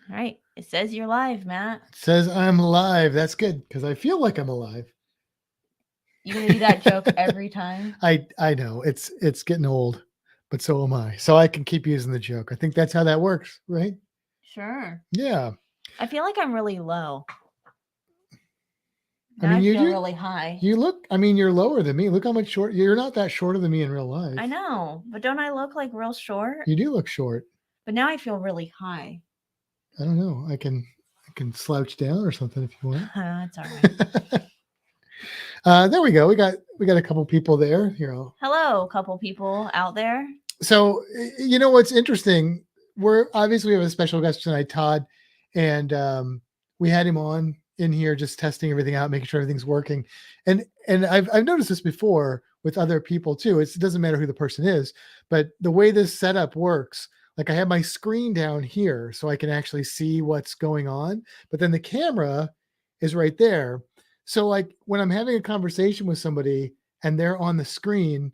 All right. It says you're live, Matt. It says I'm alive. That's good because I feel like I'm alive. You gonna do that joke every time? I know it's getting old, but so am I. So I can keep using the joke. I think that's how that works, right? Sure. Yeah. I feel like I'm really low. I Now mean, I you feel do. really high. You look. I mean, you're lower than me. Look how much short. You're not that shorter than me in real life. I know, but don't I look like real short? You do look short. But now I feel really high. I don't know. I can slouch down or something if you want. That's all right. There we go. We got a couple people there. Hello, couple people out there. So what's interesting? We have a special guest tonight, Todd, and we had him on in here just testing everything out, making sure everything's working. And I've noticed this before with other people too. It doesn't matter who the person is, but the way this setup works, like I have my screen down here so I can actually see what's going on, but then the camera is right there. So like when I'm having a conversation with somebody and they're on the screen,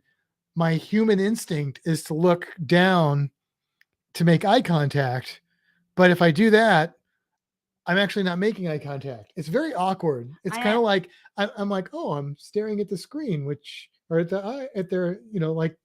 my human instinct is to look down to make eye contact. But if I do that, I'm actually not making eye contact. It's very awkward. It's kind of like I'm like, oh, I'm staring at the screen, which or at the eye at their, like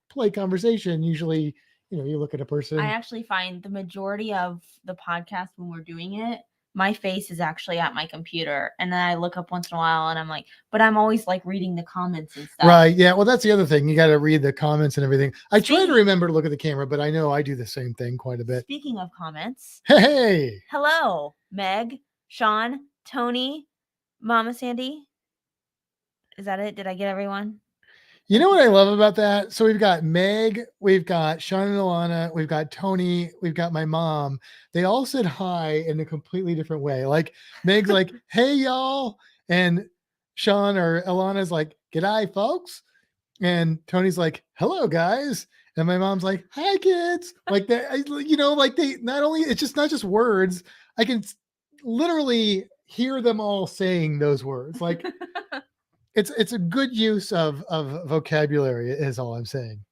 polite conversation. Usually, you look at a person. I actually find the majority of the podcast when we're doing it, my face is actually at my computer, and then I look up once in a while and I'm like, but I'm always like reading the comments and stuff. Right. Yeah. Well, that's the other thing. You got to read the comments and everything. I try to remember to look at the camera, but I know I do the same thing quite a bit. Speaking of comments. Hey. Hello, Meg, Sean, Tony, Mama Sandy. Is that it? Did I get everyone? You know what I love about that? So we've got Meg, we've got Sean and Alana, we've got Tony, we've got my mom. They all said hi in a completely different way. Like Meg's like, hey, y'all. And Sean or Alana's like, g'day, folks. And Tony's like, hello, guys. And my mom's like, hi, kids. Like that, like they not only, it's just not just words. I can literally hear them all saying those words. Like, it's a good use of vocabulary is all I'm saying.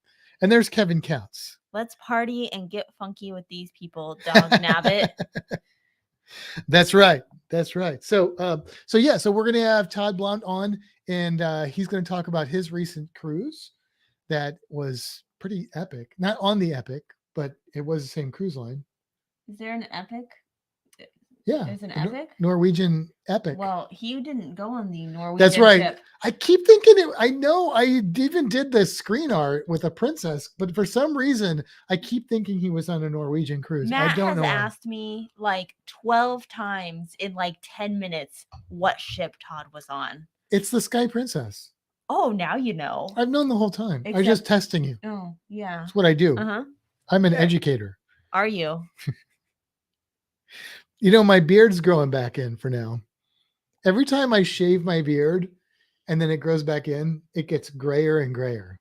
And there's Kevin Counts. Let's party and get funky with these people, dog nabbit. That's right. That's right. So we're going to have Todd Blount on, and he's going to talk about his recent cruise that was pretty epic. Not on the Epic, but it was the same cruise line. Is there an Epic? Yeah. There's an Epic? Norwegian Epic. Well, he didn't go on the Norwegian That's right. ship. I keep thinking it. I know I even did the screen art with a princess, but for some reason, I keep thinking he was on a Norwegian cruise. Matt I don't know. asked me like 12 times in like 10 minutes what ship Todd was on. It's the Sky Princess. Oh, now you know. I've known the whole time. I'm just testing you. Oh, yeah. That's what I do. I'm an educator. Are you? My beard's growing back in for now. Every time I shave my beard and then it grows back in, it gets grayer and grayer.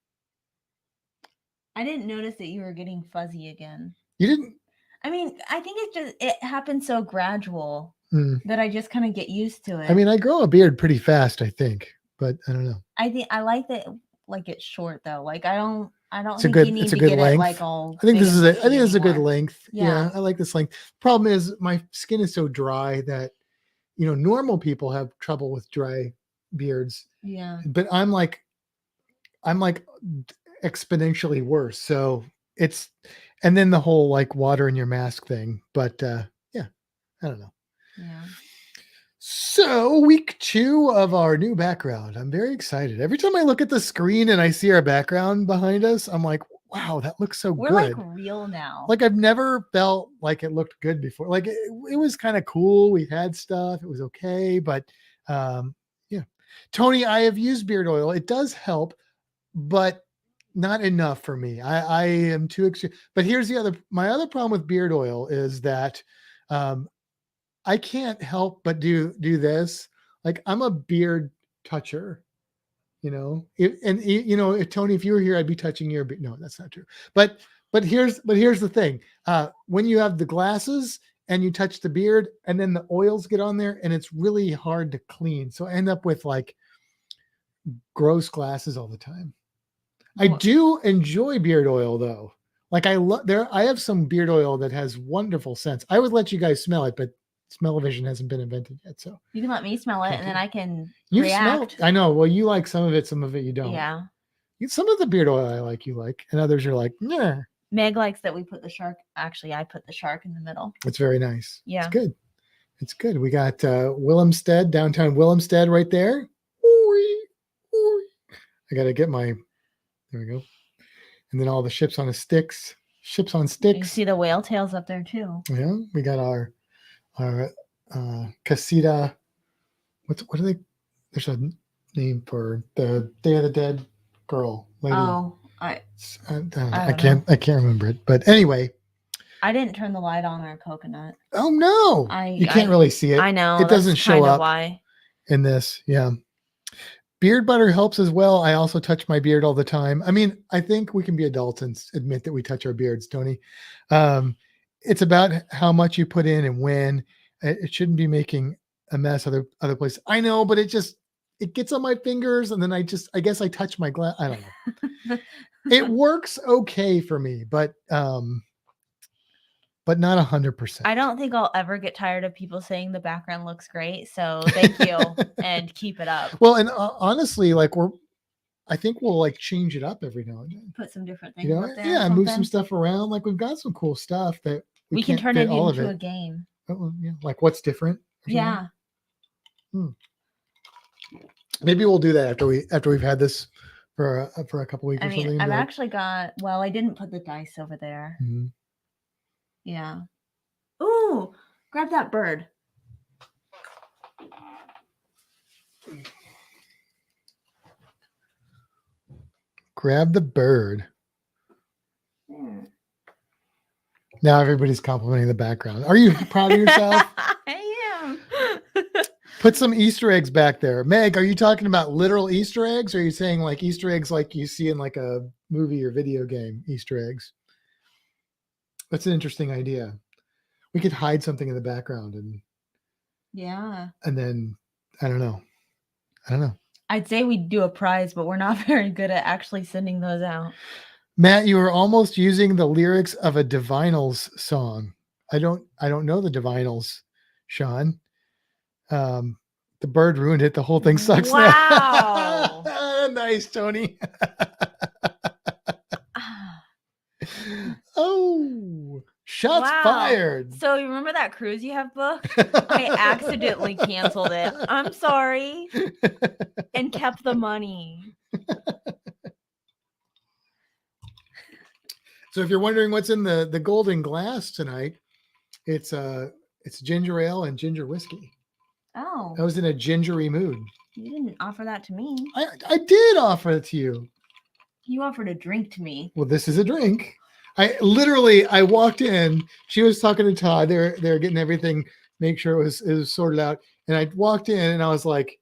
I didn't notice that you were getting fuzzy again. You didn't? I mean, I think it happens so gradual that I just kind of get used to it. I mean, I grow a beard pretty fast, I think, but I don't know. I think I like that, like it's short though. Like I don't it's think you need to get length. it like all. I think this is a good length. Yeah, I like this length. Problem is my skin is so dry that normal people have trouble with dry beards. Yeah. But I'm like exponentially worse. So and then the whole like water in your mask thing. But yeah, I don't know. Yeah. So week 2 of our new background. I'm very excited. Every time I look at the screen and I see our background behind us, I'm like, wow, that looks so good. We're like real now. Like I've never felt like it looked good before. Like it was kind of cool. We had stuff. It was okay. But yeah. Tony, I have used beard oil. It does help, but not enough for me. I am too extreme. But here's my other problem with beard oil is that I can't help but do this. Like I'm a beard toucher, if Tony, if you were here, I'd be touching your beard. No, that's not true. But here's the thing. When you have the glasses and you touch the beard and then the oils get on there and it's really hard to clean. So I end up with like gross glasses all the time. I do enjoy beard oil though. Like I have some beard oil that has wonderful scents. I would let you guys smell it, but smell-o-vision hasn't been invented yet. So You can let me smell it, Can't and do then it. I can you react. smell. I know. Well, you like some of it you don't. Yeah. Some of the beard oil I like, you like, and others you're like, nah. Meg likes that we put the shark. Actually, I put the shark in the middle. It's very nice. Yeah. It's good. It's good. We got Willemstead, downtown Willemstead right there. Ooh, ooh. I got to get my, there we go. And then all the ships on sticks. You can see the whale tails up there too. Yeah. We got our casita. What are they? There's a name for the Day of the Dead girl. Lady. Oh, I can't remember it. But anyway. I didn't turn the light on our coconut. Oh no. You can't really see it. I know. It doesn't show up why. in this. Yeah. Beard butter helps as well. I also touch my beard all the time. I mean, I think we can be adults and admit that we touch our beards, Tony. It's about how much you put in and when. It shouldn't be making a mess other places. I know, but it gets on my fingers, and then I guess I touch my glass. I don't know. It works okay for me, but not 100%. I don't think I'll ever get tired of people saying the background looks great. So thank you and keep it up. Well, and honestly, like I think we'll like change it up every now and then. Put some different things up there. Yeah, move some stuff around. Like we've got some cool stuff that we can turn it into a game. Oh, yeah. Like what's different? Yeah. Maybe we'll do that after we've had this for a couple weeks or something. I've actually got. Well, I didn't put the dice over there. Mm-hmm. Yeah. Ooh, grab that bird. Grab the bird. There. Now everybody's complimenting the background. Are you proud of yourself? I am. Put some Easter eggs back there. Meg, are you talking about literal Easter eggs? Or are you saying like Easter eggs like you see in like a movie or video game Easter eggs? That's an interesting idea. We could hide something in the background and then I don't know. I'd say we'd do a prize, but we're not very good at actually sending those out. Matt, you were almost using the lyrics of a Divinals song. I don't know the Divinals, Sean. The bird ruined it. The whole thing sucks. Wow. Nice, Tony. Oh, shots fired. So you remember that cruise you have booked? I accidentally canceled it. I'm sorry. And kept the money. So if you're wondering what's in the golden glass tonight, it's ginger ale and ginger whiskey. Oh. I was in a gingery mood. You didn't offer that to me. I did offer it to you. You offered a drink to me. Well, this is a drink. I walked in. She was talking to Todd. They're getting everything, make sure it was sorted out. And I walked in and I was like,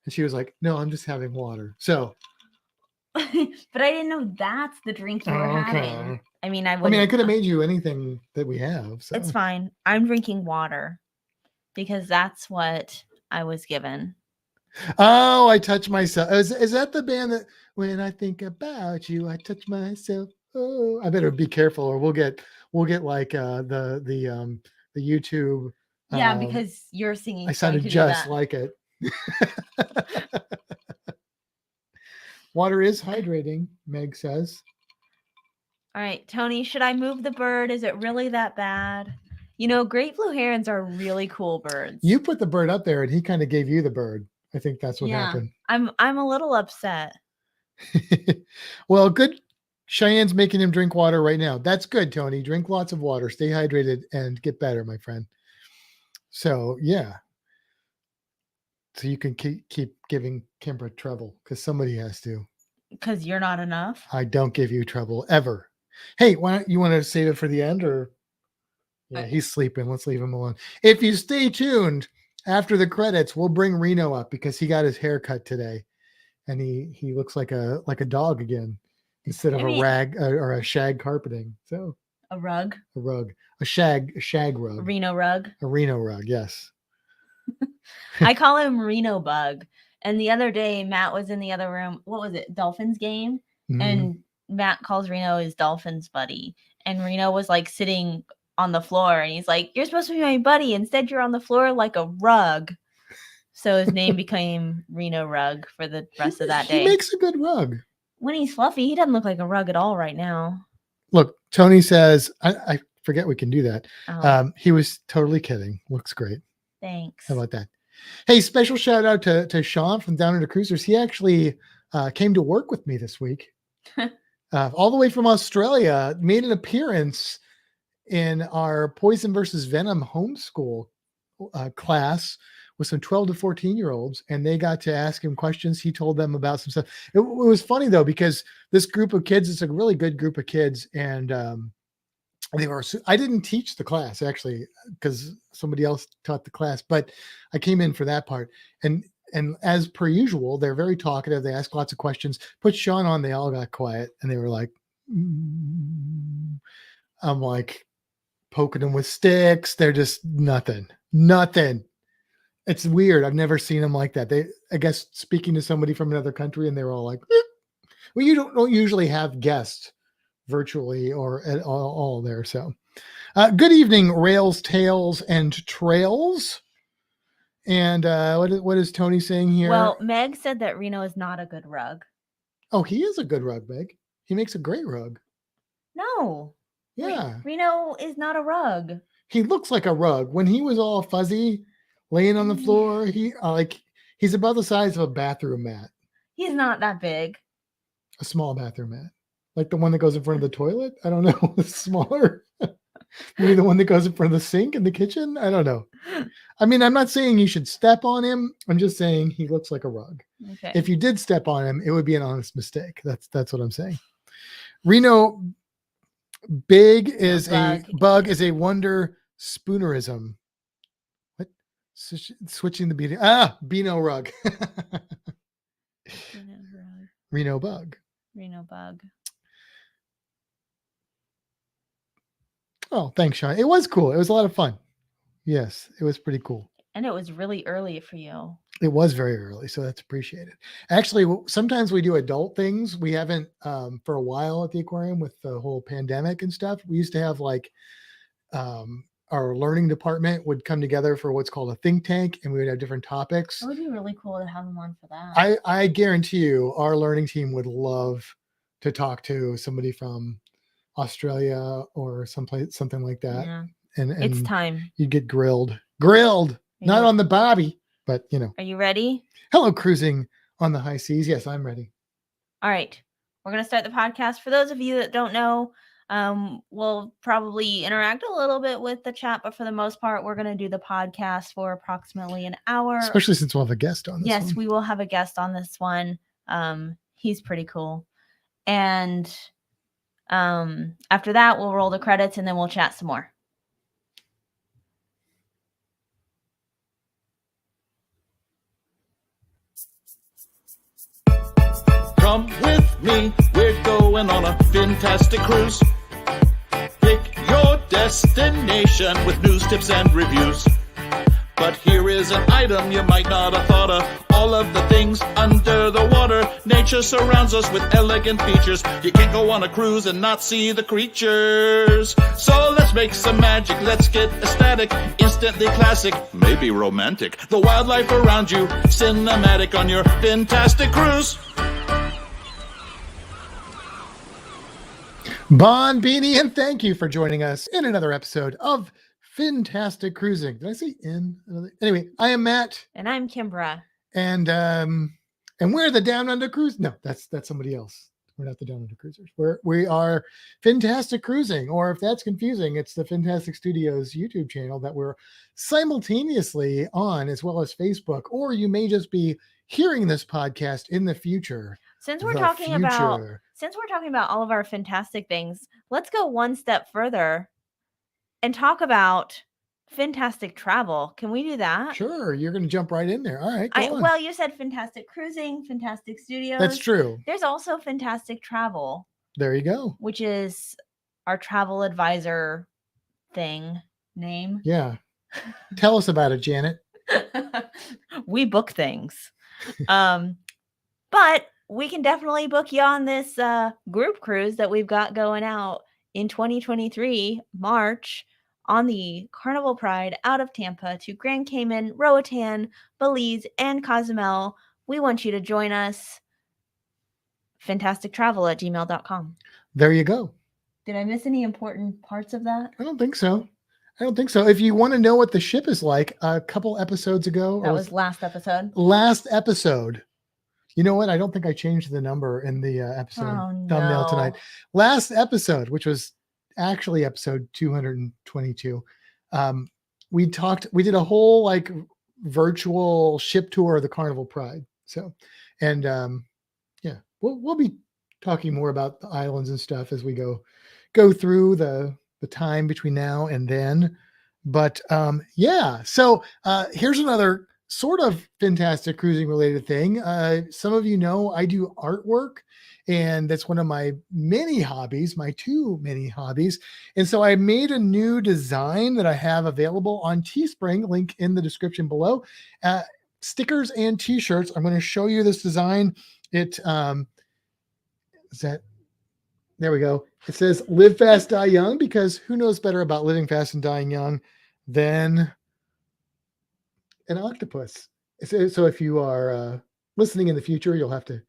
and she was like, "No, I'm just having water." So, but I didn't know that's the drink you were having. I mean, I could have made you anything that we have. So. It's fine. I'm drinking water because that's what I was given. Oh, I touch myself. Is that the band that when I think about you, I touch myself? Oh, I better be careful, or we'll get like the YouTube. Yeah, because you're singing. I sounded just like it. Water is hydrating, Meg says. All right, Tony, should I move the bird? Is it really that bad? You know, great blue herons are really cool birds. You put the bird up there, and he kind of gave you the bird. I think that's what happened. I'm a little upset. Well, good. Cheyenne's making him drink water right now. That's good, Tony. Drink lots of water. Stay hydrated and get better, my friend. So, yeah. So you can keep giving Kimbra trouble because somebody has to. Because you're not enough. I don't give you trouble ever. Hey, why don't you want to save it for the end or? Yeah, he's sleeping. Let's leave him alone. If you stay tuned after the credits, we'll bring Reno up because he got his hair cut today, and he looks like a dog again instead of a rag or a shag carpeting. So a rug, a shag rug, Reno rug, a Reno rug. Yes. I call him Reno Bug. And the other day, Matt was in the other room. What was it? Dolphins game. Mm-hmm. And Matt calls Reno his dolphin's buddy, and Reno was like sitting on the floor, and he's like, "You're supposed to be my buddy. Instead, you're on the floor like a rug." So his name became Reno Rug for the rest of that day. He makes a good rug. When he's fluffy, he doesn't look like a rug at all right now. Look, Tony says, I forget we can do that. Oh. He was totally kidding. Looks great. Thanks. How about that? Hey, special shout out to Sean from Down Under Cruisers. He actually came to work with me this week. All the way from Australia, made an appearance in our Poison versus Venom homeschool class with some 12 to 14-year-olds, and they got to ask him questions. He told them about some stuff. It was funny though, because this group of kids, it's a really good group of kids, and I didn't teach the class actually, because somebody else taught the class, but I came in for that part. And as per usual, they're very talkative. They ask lots of questions. Put Sean on, they all got quiet, and they were like, I'm like poking them with sticks. They're just nothing. It's weird. I've never seen them like that. I guess speaking to somebody from another country, and they were all like, well, you don't usually have guests virtually or at all there. So good evening, Rails, Tails, and Trails. And what is Tony saying here? Well, Meg said that Reno is not a good rug. Oh, he is a good rug, Meg. He makes a great rug. No. Yeah. Reno is not a rug. He looks like a rug. When he was all fuzzy, laying on the floor, he's about the size of a bathroom mat. He's not that big. A small bathroom mat. Like the one that goes in front of the toilet? I don't know. Smaller. Maybe the one that goes in front of the sink in the kitchen? I don't know. I mean, I'm not saying you should step on him. I'm just saying he looks like a rug. Okay. If you did step on him, it would be an honest mistake. That's what I'm saying. Reno, bug is a wonder spoonerism. What? Switching the beating. Beano rug. Reno bug. Reno bug. Oh, thanks, Sean. It was cool. It was a lot of fun. Yes, it was pretty cool. And it was really early for you. It was very early, so that's appreciated. Actually, sometimes we do adult things. We haven't for a while at the aquarium with the whole pandemic and stuff. We used to have like our learning department would come together for what's called a think tank, and we would have different topics. It would be really cool to have them on for that. I guarantee you our learning team would love to talk to somebody from Australia or someplace, something like that. Yeah. And it's time. You'd get grilled, not on the bobby, but you know. Are you ready? Hello, cruising on the high seas. Yes, I'm ready. All right. We're going to start the podcast. For those of you that don't know, we'll probably interact a little bit with the chat, but for the most part, we're going to do the podcast for approximately an hour. Especially since we'll have a guest on this one. Yes, we will have a guest on this one. He's pretty cool. And after that, we'll roll the credits and then we'll chat some more. Come with me, we're going on a fantastic cruise. Pick your destination with news, tips, and reviews. But here is an item you might not have thought of. All of the things under the water. Nature surrounds us with elegant features. You can't go on a cruise and not see the creatures. So let's make some magic, let's get ecstatic. Instantly classic, maybe romantic. The wildlife around you, cinematic on your fantastic cruise. Bon Beanie, and thank you for joining us in another episode of Fintastic Cruising. Did I say in? Anyway, I am Matt. And I'm Kimbra. And we're the Down Under Cruise. No, that's somebody else. We're not the Down Under Cruisers. We are Fintastic Cruising, or if that's confusing, it's the Fintastic Studios YouTube channel that we're simultaneously on, as well as Facebook, or you may just be hearing this podcast in the future. Since we're talking about all of our fantastic things, let's go one step further and talk about Fintastic Travel. Can we do that? Sure. You're going to jump right in there. All right. Well, you said Fintastic Cruising, Fintastic Studios. That's true. There's also Fintastic Travel. There you go. Which is our travel advisor name. Yeah. Tell us about it, Janet. We book things. But we can definitely book you on this group cruise that we've got going out in 2023, March, on the Carnival Pride out of Tampa to Grand Cayman, Roatan, Belize, and Cozumel. We want you to join us. Fintastictravel@gmail.com. There you go. Did I miss any important parts of that? I don't think so. If you want to know what the ship is like, a couple episodes ago, That was last episode. You know what? I don't think I changed the number in the episode thumbnail no. tonight. Last episode, which was actually episode 222, we did a whole like virtual ship tour of the Carnival Pride. So, and yeah, we'll be talking more about the islands and stuff as we go through the time between now and then. But yeah, so here's another sort of fantastic cruising related thing. Some of you know I do artwork, and that's one of my many hobbies, my two many hobbies. And so I made a new design that I have available on Teespring, link in the description below. Stickers and t-shirts. I'm going to show you this design. It there we go. It says live fast, die young, because who knows better about living fast and dying young than an octopus. So if you are listening in the future, you'll have to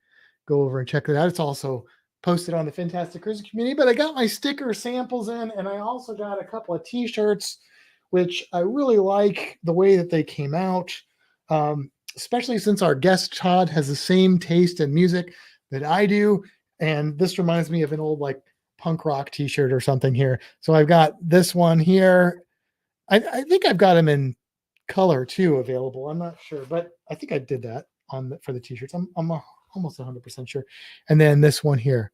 go over and check it out. It's also posted on the Fintastic Cruising community, but I got my sticker samples in, and I also got a couple of t-shirts, which I really like the way that they came out, especially since our guest Todd has the same taste in music that I do. And this reminds me of an old like punk rock t-shirt or something here. So I've got this one here. I think I've got them in color too available. I'm not sure, but I think I did that for the t-shirts. I'm almost 100% sure. And then this one here.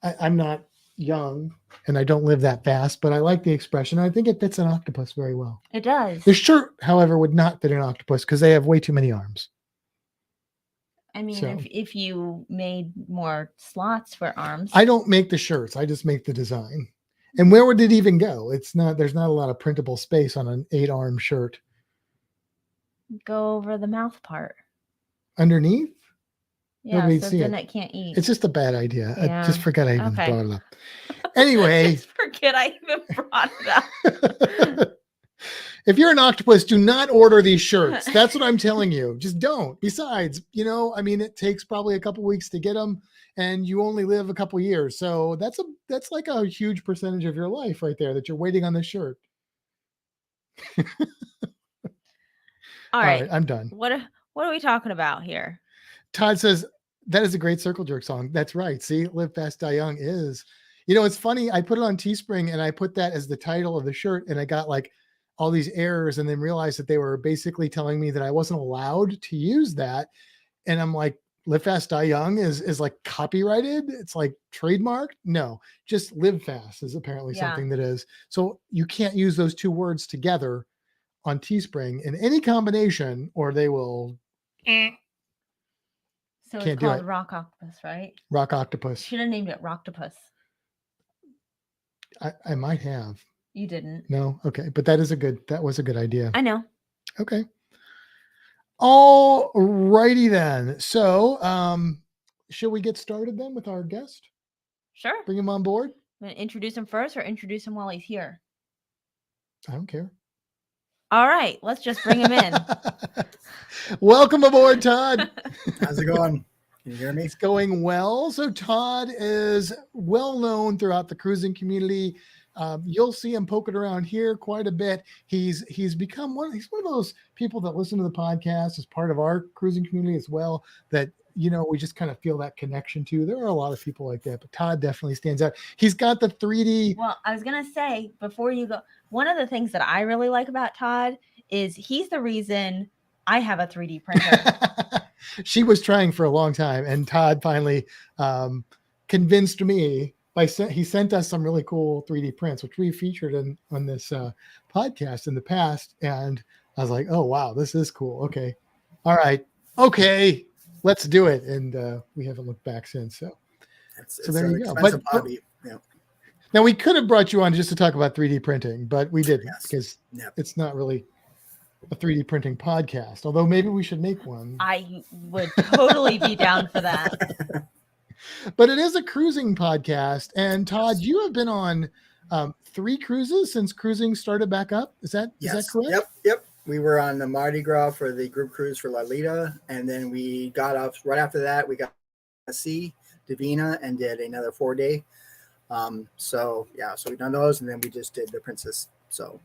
I'm not young and I don't live that fast, but I like the expression. I think it fits an octopus very well. It does. The shirt, however, would not fit an octopus because they have way too many arms. I mean, if you made more slots for arms. I don't make the shirts. I just make the design. And where would it even go? There's not a lot of printable space on an 8-arm shirt. Go over the mouth part. Underneath? Yeah, Nobody'd so see then it can't eat. It's just a bad idea. Yeah. I just forgot I even Okay. brought it up. Anyway. Just forget I even brought it up. If you're an octopus, do not order these shirts. That's what I'm telling you. Just don't. Besides, I mean, it takes probably a couple weeks to get them, and you only live a couple years. So that's like a huge percentage of your life right there that you're waiting on this shirt. All right, I'm done. What are we talking about here? Todd says that is a great Circle Jerk song. That's right. See, Live Fast, Die Young is. It's funny. I put it on Teespring and I put that as the title of the shirt, and I got like all these errors, and then realized that they were basically telling me that I wasn't allowed to use that. And I'm like, Live Fast, Die Young is like copyrighted. It's like trademarked. No, just Live Fast is apparently something that is. So you can't use those two words together on Teespring in any combination, or they will. So it's called Rock Octopus, right? Rock Octopus. Should have named it Rocktopus. I might have. You didn't. No. Okay. But that was a good idea. I know. Okay. All righty then. So, shall we get started then with our guest? Sure. Bring him on board. Introduce him first or introduce him while he's here? I don't care. All right. Let's just bring him in. Welcome aboard, Todd. How's it going? Can you hear me? It's going well. So Todd is well known throughout the cruising community. You'll see him poking around here quite a bit. He's become he's one of those people that listen to the podcast as part of our cruising community as well, that we just kind of feel that connection to. There are a lot of people like that, but Todd definitely stands out. He's got the 3D. Well, I was gonna say before you go, one of the things that I really like about Todd is he's the reason I have a 3D printer. She was trying for a long time, and Todd finally convinced me. He sent us some really cool 3D prints, which we featured on this podcast in the past. And I was like, oh, wow, this is cool. Okay. All right. Okay. Let's do it. And we haven't looked back since. So there you go. But now we could have brought you on just to talk about 3D printing, but we didn't because it's not really a 3D printing podcast. Although maybe we should make one. I would totally be down for that. But it is a cruising podcast. And Todd, you have been on 3 cruises since cruising started back up. Is that correct? Yep. We were on the Mardi Gras for the group cruise for Lolita, and then we got off right after that. We got a sea, Divina, and did another 4-day. So we've done those, and then we just did the Princess. So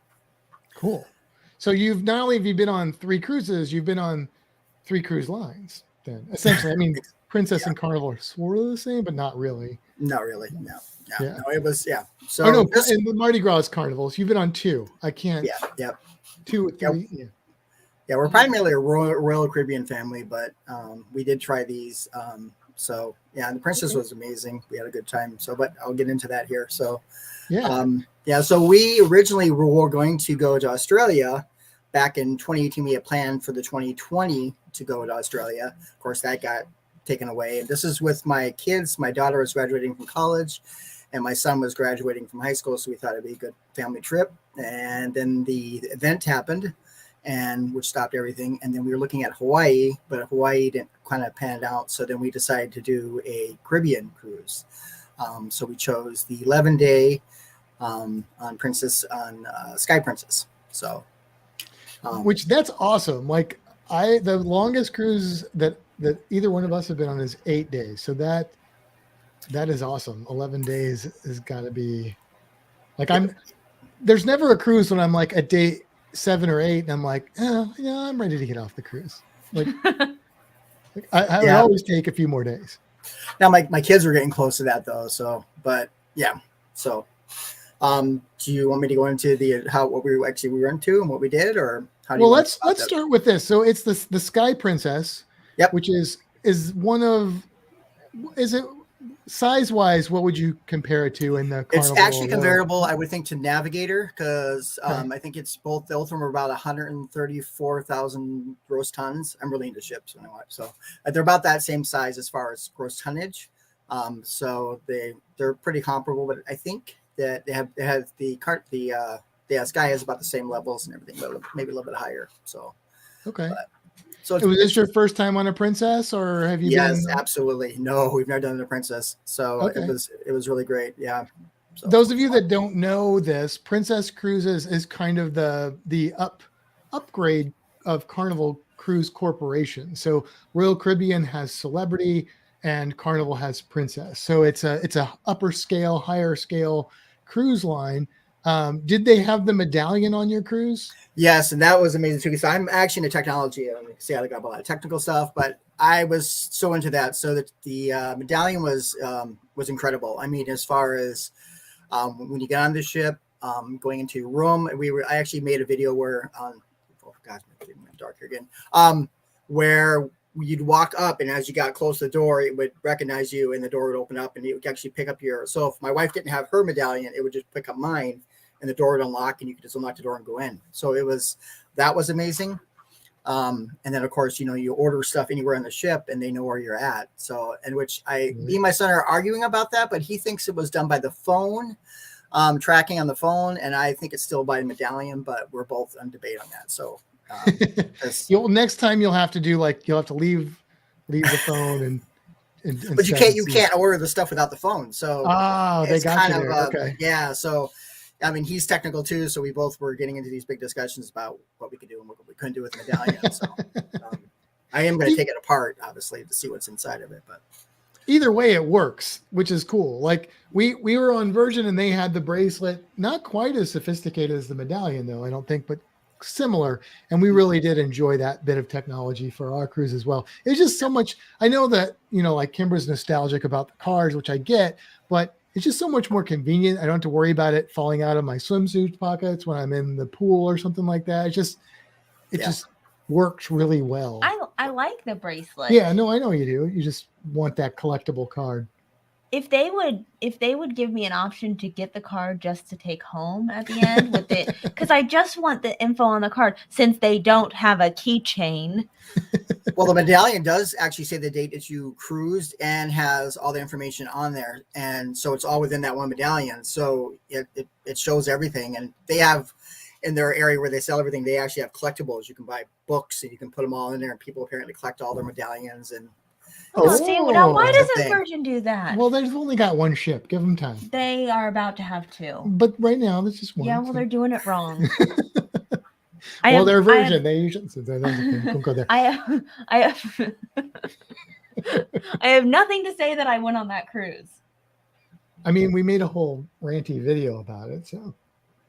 cool. So you've not only have you been on 3 cruises, you've been on 3 cruise lines. Then essentially, I mean, Princess and Carnival are sort of the same, but not really. Not really. No. Yeah. No, it was So and the Mardi Gras carnivals, you've been on 2. I can't. Yeah. Yep. 2 or 3. Yeah, we're primarily a Royal Caribbean family, but we did try these. So yeah, and the Princess was amazing. We had a good time. So, but I'll get into that here. So so we originally were going to go to Australia back in 2018. We had planned for the 2020 to go to Australia. Of course, that got taken away. And this is with my kids. My daughter was graduating from college, and my son was graduating from high school. So we thought it'd be a good family trip. And then the event happened, and which stopped everything. And then we were looking at Hawaii, but Hawaii didn't kind of pan out. So then we decided to do a Caribbean cruise. So we chose the 11-day on Sky Princess. So, which that's awesome. Like the longest cruise that either one of us have been on is 8 days. So that is awesome. 11 days has got to be like, there's never a cruise when I'm like at day 7 or 8 and I'm like, I'm ready to get off the cruise. Like, I would always take a few more days. Now my kids were getting close to that though. So, but yeah. So, do you want me to go into what we went to and what we did, or how do you? Well, let's start with this. So it's the Sky Princess. Yep. Which is it size-wise, what would you compare it to in the Carnival? It's actually comparable, I would think, to Navigator, because I think it's both of them are about 134,000 gross tons. I'm really into ships when I watch, so they're about that same size as far as gross tonnage. So they're pretty comparable, but I think that they have the Sky has about the same levels and everything, but maybe a little bit higher. So okay. So was this your first time on a Princess, or have you been? Yes, absolutely. No, we've never done a Princess. So it was really great. Yeah. So. Those of you that don't know this, Princess Cruises is kind of the upgrade of Carnival Cruise Corporation. So Royal Caribbean has Celebrity and Carnival has Princess. So it's a higher scale cruise line. Did they have the Medallion on your cruise? Yes, and that was amazing too. Because I'm actually into technology. See, I got a lot of technical stuff, but I was so into that. So that the Medallion was incredible. I mean, as far as when you get on the ship, going into your room, I actually made a video where it went dark here again. Where you'd walk up, and as you got close to the door, it would recognize you, and the door would open up, and it would actually pick up so if my wife didn't have her Medallion, it would just pick up mine, and the door would unlock, and you could just unlock the door and go in. So that was amazing. And then of course, you order stuff anywhere on the ship and they know where you're at. So, me and my son are arguing about that, but he thinks it was done by the phone, tracking on the phone. And I think it's still by the Medallion, but we're both on debate on that. So, next time you'll have to leave the phone and but you can't order the stuff without the phone. So they got you there. Okay. Yeah. So, I mean, he's technical too. So we both were getting into these big discussions about what we could do and what we couldn't do with the Medallion. So I am going to take it apart, obviously, to see what's inside of it. But either way, it works, which is cool. Like we were on Virgin and they had the Bracelet, not quite as sophisticated as the Medallion, though, I don't think, but similar. And we really did enjoy that bit of technology for our cruise as well. It's just so much. I know that, like Kimbra's nostalgic about the cars, which I get, but it's just so much more convenient. I don't have to worry about it falling out of my swimsuit pockets when I'm in the pool or something like that. It just works really well. I like the Bracelet. Yeah, no, I know you do. You just want that collectible card. If they would give me an option to get the card just to take home at the end with it, because I just want the info on the card since they don't have a keychain. Well, the Medallion does actually say the date that you cruised and has all the information on there. And so it's all within that one Medallion. So it shows everything. And they have in their area where they sell everything, they actually have collectibles. You can buy books and you can put them all in there, and people apparently collect all their medallions. And Oh, see, now why That's the doesn't thing. Virgin do that? Well, they've only got one ship. Give them time. They are about to have 2. But right now, this is one. Yeah, well, so- they're doing it wrong. they're Virgin. They usually don't go there. I have I have nothing to say that I went on that cruise. I mean, we made a whole ranty video about it, so.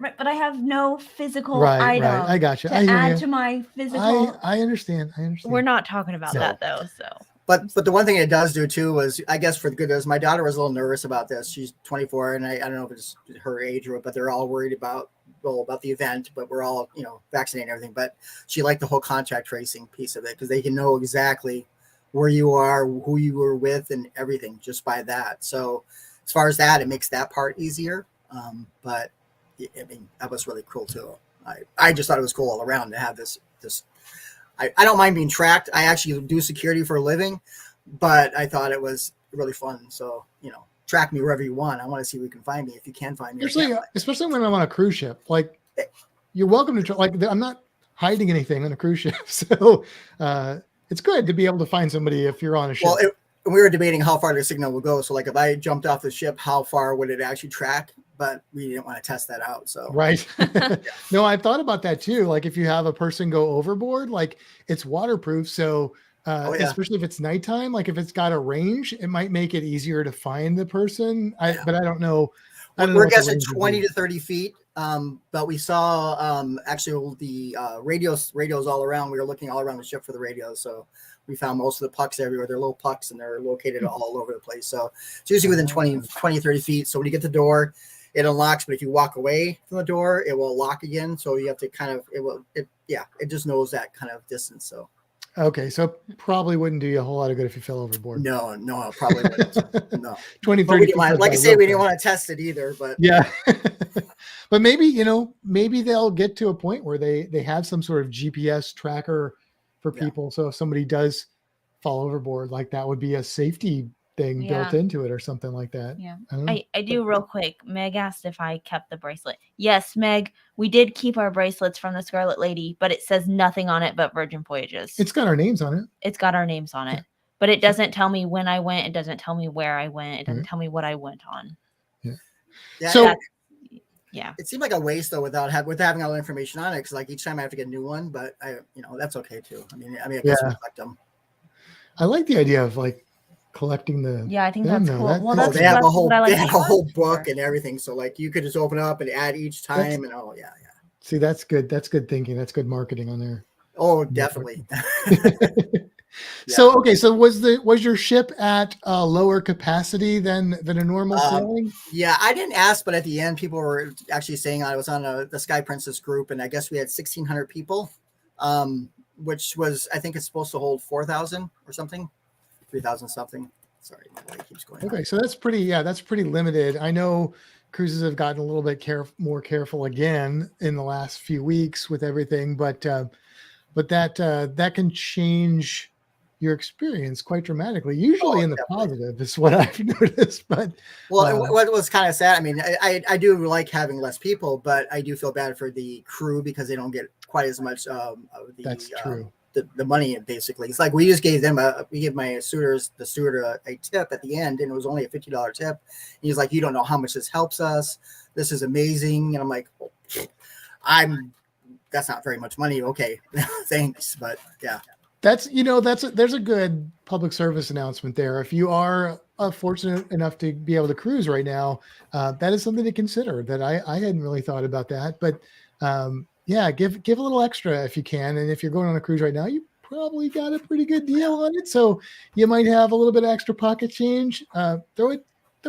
Right, but I have no physical Right. item I got you. to I hear add you. to my physical. I understand. We're not talking about No. that though, so. But the one thing it does do too is, I guess for the good news, my daughter was a little nervous about this. She's 24, and I don't know if it's her age or what, but they're all worried about the event. But we're all vaccinated and everything. But she liked the whole contact tracing piece of it, because they can know exactly where you are, who you were with, and everything just by that. So as far as that, it makes that part easier. But I mean, that was really cool too. I just thought it was cool all around to have this. I don't mind being tracked. I actually do security for a living, but I thought it was really fun. So, track me wherever you want. I want to see where you can find me, if you can find me. Especially when I'm on a cruise ship. Like, you're welcome to I'm not hiding anything on a cruise ship. So it's good to be able to find somebody if you're on a ship. Well, we were debating how far the signal would go. So like if I jumped off the ship, how far would it actually track? But we didn't want to test that out. So right. No, I thought about that too. Like if you have a person go overboard, like it's waterproof. So especially if it's nighttime, like if it's got a range, it might make it easier to find the person. But I don't know. We're guessing 20 to 30 feet. But we saw actually the radios all around. We were looking all around the ship for the radios. So we found most of the pucks everywhere. They're little pucks and they're located all over the place. So it's usually within 20, 30 feet. So when you get the door, it unlocks, but if you walk away from the door, it will lock again. So you have to it just knows that kind of distance. So okay, so probably wouldn't do you a whole lot of good if you fell overboard. No, probably wouldn't. No. 20, 30 feet. Like I say, we didn't want to test it either, but yeah. But maybe they'll get to a point where they have some sort of GPS tracker for people. So if somebody does fall overboard, like that would be a safety thing built into it or something like that. Yeah. I do real quick. Meg asked if I kept the bracelet. Yes, Meg, we did keep our bracelets from the Scarlet Lady, but it says nothing on it but Virgin Voyages. It's got our names on it. It's got our names on it. But it doesn't tell me when I went. It doesn't tell me where I went. It doesn't tell me what I went on. Yeah. So it seemed like a waste though without having all the information on it, because like each time I have to get a new one, but that's okay too. I mean I guess we collect them. I like the idea of like collecting the. Yeah, I think that's cool. They have a whole book and everything, so like you could just open up and add each time. See, that's good. That's good thinking. That's good marketing on there. Oh, definitely. So okay, so was your ship at a lower capacity than a normal sailing? Yeah, I didn't ask, but at the end, people were actually saying I was on the Sky Princess group, and I guess we had 1,600 people, which was, I think it's supposed to hold 4,000 or something, 3,000 something. Sorry, my light keeps going. Okay, so that's pretty limited. I know cruises have gotten a little bit more careful again in the last few weeks with everything, but that can change your experience quite dramatically, usually in the positive is what I've noticed. But what was kind of sad, I mean, I do like having less people, but I do feel bad for the crew because they don't get quite as much that's true. The money. Basically, it's like we just gave them we gave the steward a tip at the end, and it was only a $50 tip. And he's like, you don't know how much this helps us, this is amazing. And I'm like, that's not very much money. Okay. Thanks. But yeah. There's a good public service announcement there. If you are fortunate enough to be able to cruise right now, that is something to consider. That I hadn't really thought about that, but give a little extra if you can. And if you're going on a cruise right now, you probably got a pretty good deal on it. So you might have a little bit of extra pocket change. Throw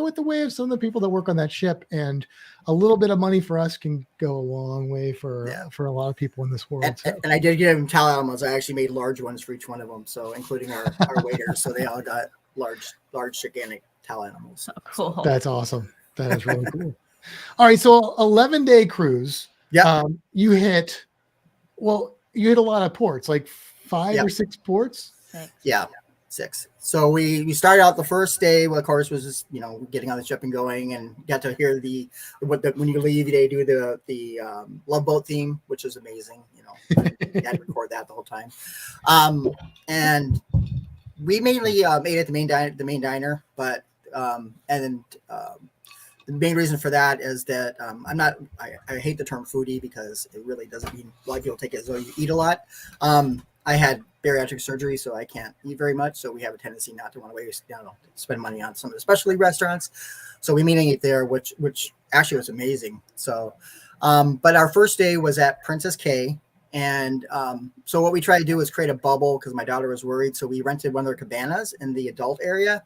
it the way of some of the people that work on that ship, and a little bit of money for us can go a long way for a lot of people in this world. And I did give them towel animals. I actually made large ones for each one of them, so including our waiters, so they all got large gigantic towel animals. Oh, cool. That's awesome. That is really cool. All right, so 11-day cruise. Yeah. You hit a lot of ports, like 5 or 6 ports. 6. Yeah. 6. So we started out the first day. Well, of course, was just getting on the ship and going, and got to hear when you leave, they do the Love Boat theme, which is amazing. You had to record that the whole time. And we mainly ate at the main diner, but the main reason for that is that I hate the term foodie because it really doesn't mean a lot of people take it as though you eat a lot. I had bariatric surgery, so I can't eat very much. So we have a tendency not to want to waste, spend money on some of the specialty restaurants. So we mainly ate there, which actually was amazing. So, but our first day was at Princess K. And so what we tried to do was create a bubble because my daughter was worried. So we rented one of their cabanas in the adult area,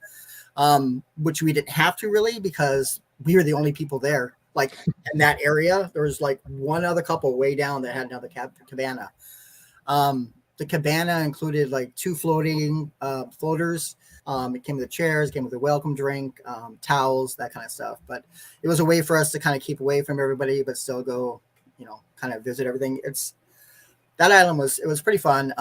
which we didn't have to really because we were the only people there. Like in that area, there was like one other couple way down that had another cabana. The cabana included like 2 floating floaters. It came with the chairs, came with a welcome drink, towels, that kind of stuff. But it was a way for us to kind of keep away from everybody, but still go, kind of visit everything. That island was pretty fun.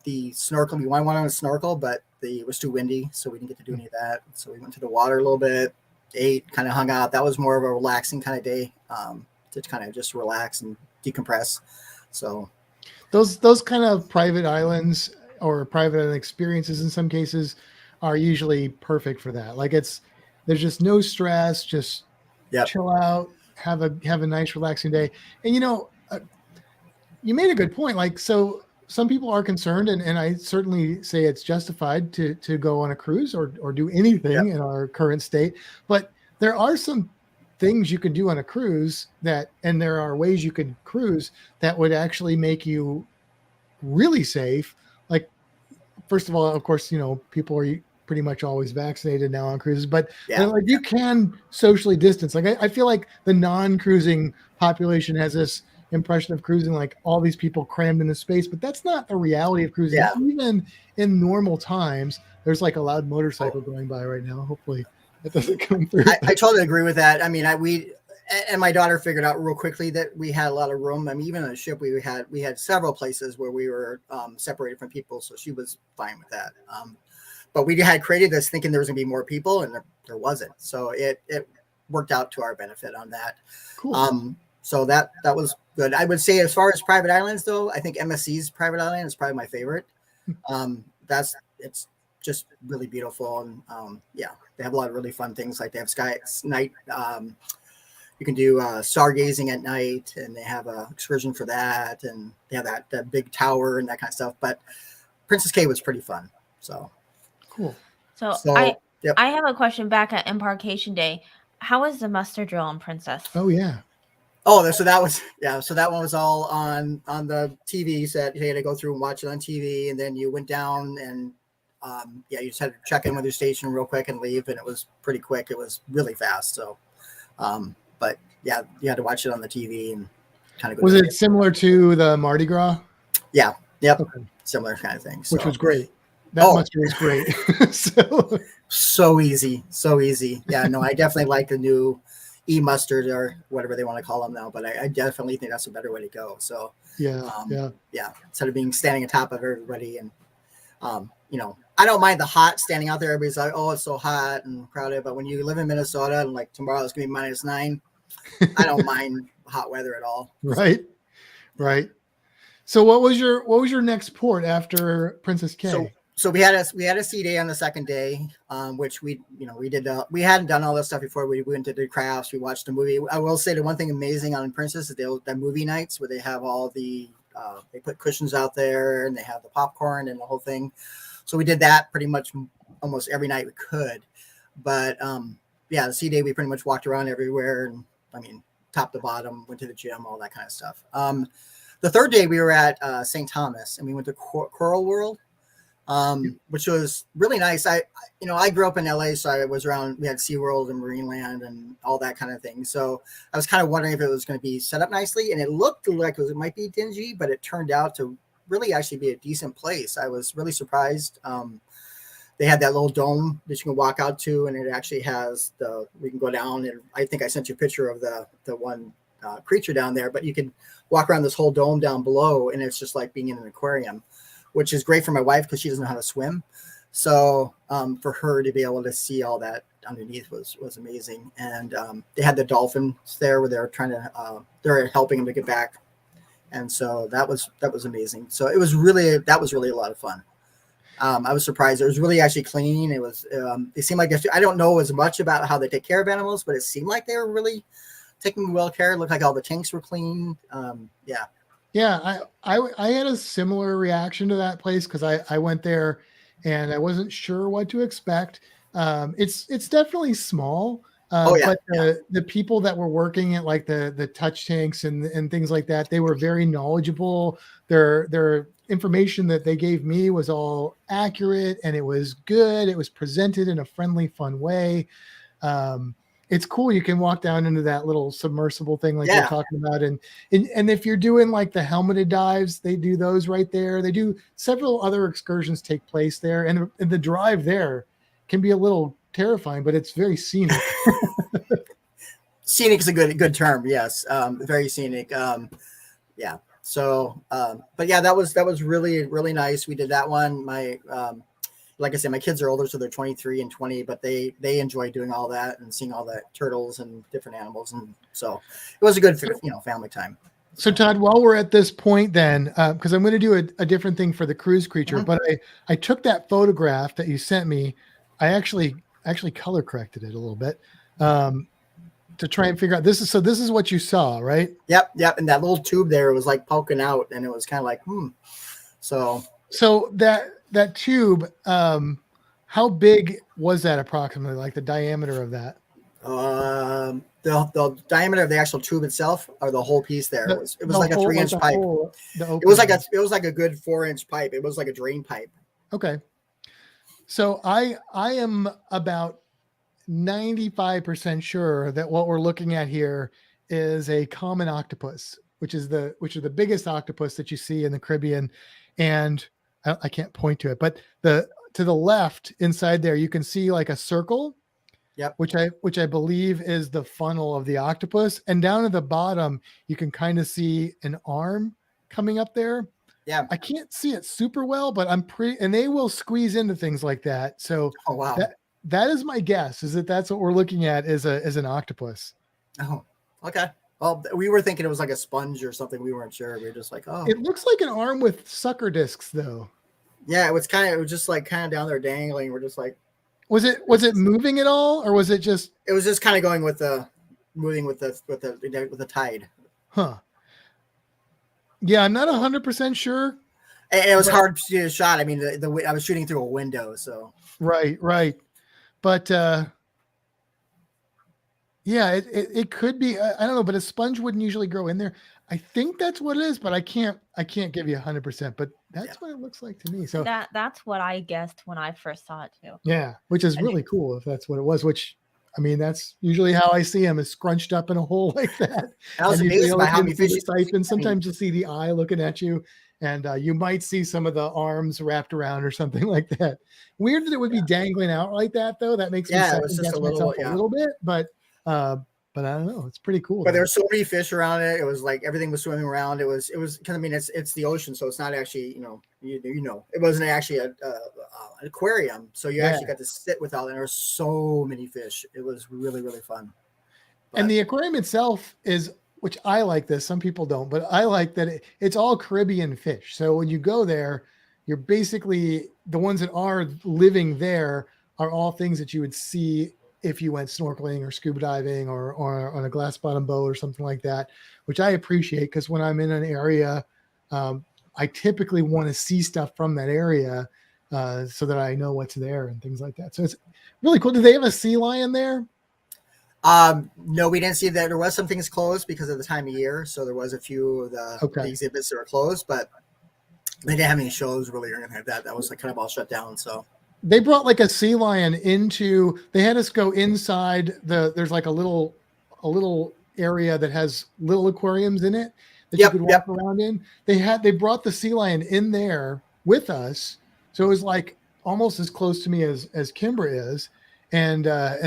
The snorkel, we wanted to snorkel, but it was too windy, so we didn't get to do any of that. So we went to the water a little bit, ate, kind of hung out. That was more of a relaxing kind of day, to kind of just relax and decompress. So those kind of private islands or private island experiences in some cases are usually perfect for that. Like there's just no stress, just chill out, have a nice relaxing day. And you made a good point. Like, so some people are concerned, and I certainly say it's justified to go on a cruise or do anything in our current state. But there are some things you can do on a cruise and there are ways you can cruise that would actually make you really safe. Like, first of all, of course, people are pretty much always vaccinated now on cruises, but like you can socially distance. Like I feel like the non-cruising population has this impression of cruising like all these people crammed in the space, but that's not the reality of cruising. Even in normal times, there's like a loud motorcycle going by right now. Hopefully that doesn't come through. I totally agree with that. I mean, and my daughter figured out real quickly that we had a lot of room. I mean, even on the ship, we had several places where we were separated from people, so she was fine with that. But we had created this thinking there was gonna be more people, and there wasn't. So it worked out to our benefit on that. Cool. So that was good. I would say as far as private islands, though, I think MSC's private island is probably my favorite. It's just really beautiful, and they have a lot of really fun things. Like they have sky night. You can do stargazing at night, and they have an excursion for that, and they have that big tower and that kind of stuff. But Princess K was pretty fun. So cool. So I have a question back at embarkation day. How was the muster drill on Princess? Oh yeah. Oh, so that one was all on the TV set. You had to go through and watch it on TV, and then you went down and you just had to check in with your station real quick and leave, and it was pretty quick. It was really fast. So, but yeah, you had to watch it on the TV and kind of go. Was it similar to the Mardi Gras? Yeah. Yep. Okay. Similar kind of thing. Which was great. That muster was great. So easy. Yeah, no, I definitely like the new e-mustard or whatever they want to call them now, but I definitely think that's a better way to go. So yeah, instead of being standing on top of everybody, and I don't mind the hot standing out there. Everybody's like, oh, it's so hot and crowded, but when you live in Minnesota and like tomorrow it's gonna be -9, I don't mind hot weather at all. Right. So what was your next port after Princess K? So we had a sea day on the second day, which we did. We hadn't done all this stuff before. We went to the crafts. We watched a movie. I will say the one thing amazing on Princess is the movie nights where they have all the they put cushions out there and they have the popcorn and the whole thing. So we did that pretty much almost every night we could. But the sea day we pretty much walked around everywhere, and I mean top to bottom, went to the gym, all that kind of stuff. The third day we were at St. Thomas and we went to Coral World. Which was really nice. I grew up in LA, so I was around, we had SeaWorld and Marineland and all that kind of thing. So I was kind of wondering if it was going to be set up nicely, and it looked like it might be dingy, but it turned out to really actually be a decent place. I was really surprised. They had that little dome that you can walk out to, and it actually has we can go down, and I think I sent you a picture of the one creature down there, but you can walk around this whole dome down below, and it's just like being in an aquarium, which is great for my wife because she doesn't know how to swim. So for her to be able to see all that underneath was amazing. And they had the dolphins there where they were trying to they're helping them to get back. And so that was amazing. So it was really a lot of fun. I was surprised. It was really actually clean. It was it seemed like I don't know as much about how they take care of animals, but it seemed like they were really taking well care. It looked like all the tanks were clean. Yeah, I had a similar reaction to that place because I went there and I wasn't sure what to expect. It's definitely small. But the people that were working at like the touch tanks and things like that, they were very knowledgeable. Their information that they gave me was all accurate and it was good. It was presented in a friendly, fun way. It's cool. You can walk down into that little submersible thing like you're talking about. And if you're doing like the helmeted dives, they do those right there. They do several other excursions take place there. And the drive there can be a little terrifying, but it's very scenic. Scenic is a good term. Yes. Very scenic. So, but yeah, that was really, really nice. We did that one. Like I said, my kids are older, so they're 23 and 20, but they enjoy doing all that and seeing all the turtles and different animals. And so it was a good, family time. So Todd, while we're at this point then, because I'm going to do a different thing for the cruise creature, but I took that photograph that you sent me. I actually color corrected it a little bit to try and figure out this is what you saw, right? Yep. And that little tube there was like poking out and it was kind of like, So that tube, how big was that approximately, like the diameter of that? The diameter of the actual tube itself or the whole piece there. It was like a 3-inch pipe. It was like a good 4-inch pipe. It was like a drain pipe. Okay. So I am about 95% sure that what we're looking at here is a common octopus, which is the biggest octopus that you see in the Caribbean. And I can't point to it, but to the left inside there, you can see like a circle, which I believe is the funnel of the octopus. And down at the bottom, you can kind of see an arm coming up there. Yeah. I can't see it super well, but and they will squeeze into things like that. So that is my guess, is that's what we're looking at is an octopus. Oh, okay. Well, we were thinking it was like a sponge or something. We weren't sure. We were just like, it looks like an arm with sucker discs though. Yeah. It was just like kind of down there dangling. We're just like, was it moving at all? Or was it just, it was just kind of going with the tide. Huh. Yeah, I'm not 100% sure. And it was hard to do a shot. I mean, I was shooting through a window, so. Right. But it could be. I don't know, but a sponge wouldn't usually grow in there. I think that's what it is, but I can't give you 100%. But that's what it looks like to me. So that's what I guessed when I first saw it too. Yeah, which is really cool if that's what it was. Which, I mean, that's usually how I see them, is scrunched up in a hole like that. I was amazed by how many fish. And sometimes you see the eye looking at you, and you might see some of the arms wrapped around or something like that. Weird that it would be dangling out like that, though. That makes me second guess myself a little bit, but I don't know. It's pretty cool. But there's so many fish around it. It was like everything was swimming around. It was because I mean it's the ocean, so it's not actually it wasn't actually an aquarium. So you actually got to sit with all, and there were so many fish. It was really, really fun. And the aquarium itself is, which I like this. Some people don't, but I like that it's all Caribbean fish. So when you go there, you're basically, the ones that are living there are all things that you would see if you went snorkeling or scuba diving or on a glass bottom boat or something like that, which I appreciate, because when I'm in an area, I typically want to see stuff from that area so that I know what's there and things like that. So it's really cool. Do they have a sea lion there? No, we didn't see that. There was some things closed because of the time of year. So there was a few of the exhibits that were closed, but they didn't have any shows really or anything like that. That was like kind of all shut down. So they brought like a sea lion they had us go inside there's like a little area that has little aquariums in it that you could walk around in. They brought the sea lion in there with us. So it was like almost as close to me as Kimbra is. And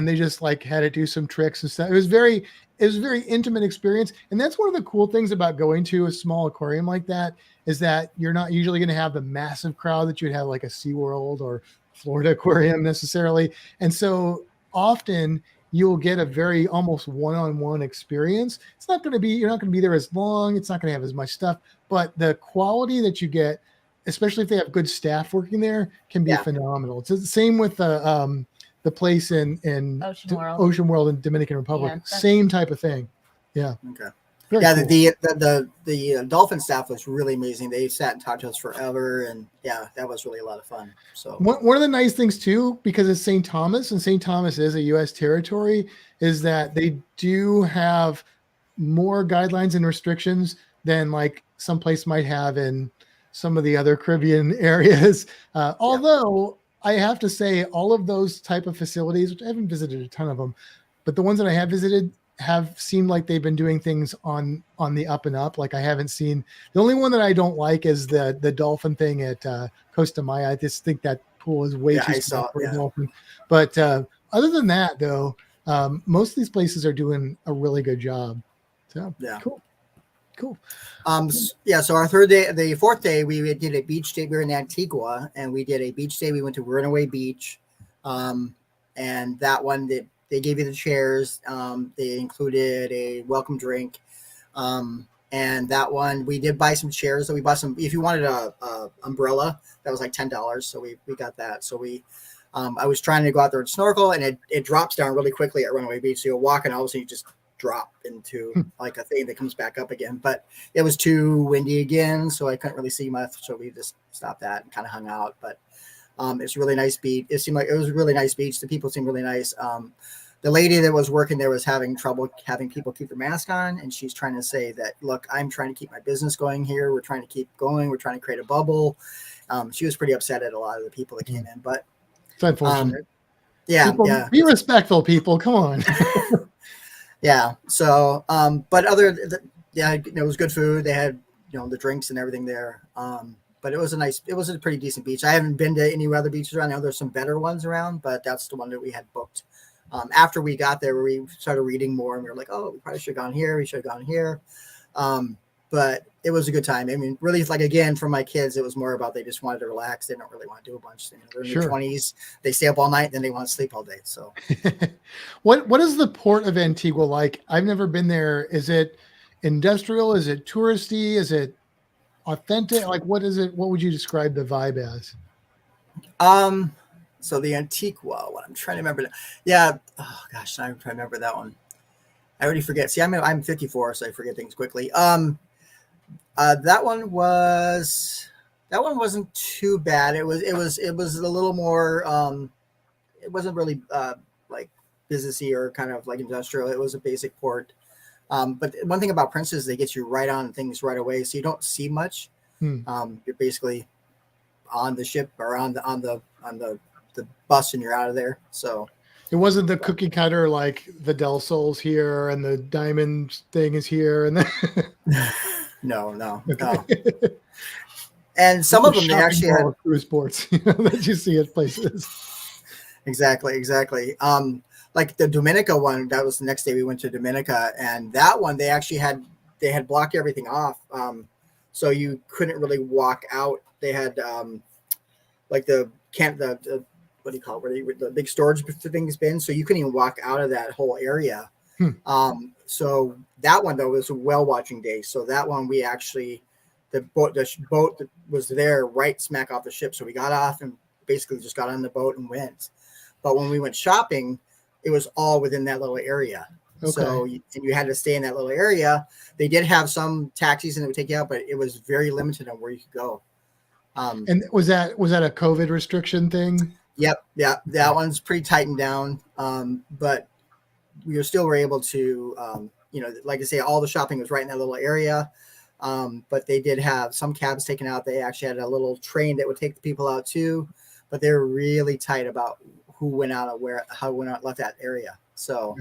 they just like had to do some tricks and stuff. It was a very intimate experience. And that's one of the cool things about going to a small aquarium like that, is that you're not usually going to have the massive crowd that you'd have like a SeaWorld or Florida Aquarium necessarily. And so often you'll get a very almost one-on-one experience. It's not going to be, you're not going to be there as long. It's not going to have as much stuff, but the quality that you get, especially if they have good staff working there, can be phenomenal. It's the same with the place in Ocean World in Dominican Republic. Yeah, same type of thing. Yeah. Okay. Very Yeah, cool. the dolphin staff was really amazing. They sat and talked to us forever, and yeah, that was really a lot of fun. So one of the nice things too, because it's St. Thomas, and St. Thomas is a U.S. territory, is that they do have more guidelines and restrictions than like someplace might have in some of the other Caribbean areas. Although I have to say, all of those type of facilities, which I haven't visited a ton of them, but the ones that I have visited have seemed like they've been doing things on the up and up. Like I haven't seen, the only one that I don't like is the dolphin thing at Costa Maya. I just think that pool is way too small for a dolphin. But other than that, though, most of these places are doing a really good job. So cool. So our third day, the fourth day, we did a beach day. We were in Antigua, and we did a beach day. We went to Runaway Beach, and that one they gave you the chairs. They included a welcome drink, and that one we did buy some chairs. So we bought some. If you wanted a umbrella, that was like $10. So we got that. So I was trying to go out there and snorkel, and it drops down really quickly at Runaway Beach. So you're walking, all of a sudden you just drop into like a thing that comes back up again. But it was too windy again, so I couldn't really see much. So we just stopped that and kind of hung out. But it's a really nice beach. It seemed like it was a really nice beach. The people seemed really nice. The lady that was working there was having trouble having people keep their mask on, and she's trying to say that, look, I'm trying to keep my business going here. We're trying to keep going. We're trying to create a bubble. She was pretty upset at a lot of the people that came in, but it's unfortunate. People, be respectful, people. Come on. Yeah. So, but it was good food. They had, the drinks and everything there. But it was a pretty decent beach. I haven't been to any other beaches around. I know there's some better ones around, but that's the one that we had booked. After we got there, we started reading more, and we were like, oh, we probably should have gone here. We should have gone here. But it was a good time. I mean, really, like, again, for my kids, it was more about they just wanted to relax. They don't really want to do a bunch. They're in their 20s. They stay up all night, then they want to sleep all day. So what is the port of Antigua like? I've never been there. Is it industrial? Is it touristy? Is it authentic? Like, what is it? What would you describe the vibe as? So the Antigua one, I'm trying to remember. Yeah. Oh gosh, I'm trying to remember that one. I already forget. See, I'm 54, so I forget things quickly. That one wasn't too bad. It was a little more. It wasn't really like businessy or kind of like industrial. It was a basic port. But one thing about Prince is they get you right on things right away, so you don't see much. You're basically on the ship or on the bus, and you're out of there. So it wasn't the cookie cutter like the Del Sol's here and the diamond thing is here and No. And some of them they actually had cruise ports that you see at places. Exactly. Like the Dominica one, that was the next day we went to Dominica, and that one they had blocked everything off, so you couldn't really walk out. They had like the what do you call it, where the big storage things been, so you couldn't even walk out of that whole area. So that one though was a whale watching day. So that one we actually the boat was there right smack off the ship, so we got off and basically just got on the boat and went. But when we went shopping, it was all within that little area. Okay. So you had to stay in that little area. They did have some taxis and it would take you out, but it was very limited on where you could go. And was that a COVID restriction thing? Yep. Yeah. That one's pretty tightened down. But we still were able to, like I say, all the shopping was right in that little area. But they did have some cabs taken out. They actually had a little train that would take the people out too, but they were really tight about who went out of how went out, left that area. So,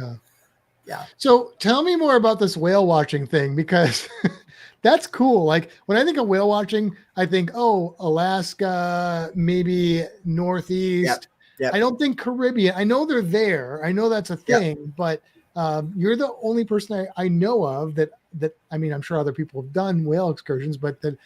yeah. So tell me more about this whale watching thing, because that's cool. Like when I think of whale watching, I think, Alaska, maybe Northeast. Yep. I don't think Caribbean. I know they're there. I know that's a thing, but you're the only person I know of that, I mean, I'm sure other people have done whale excursions, but the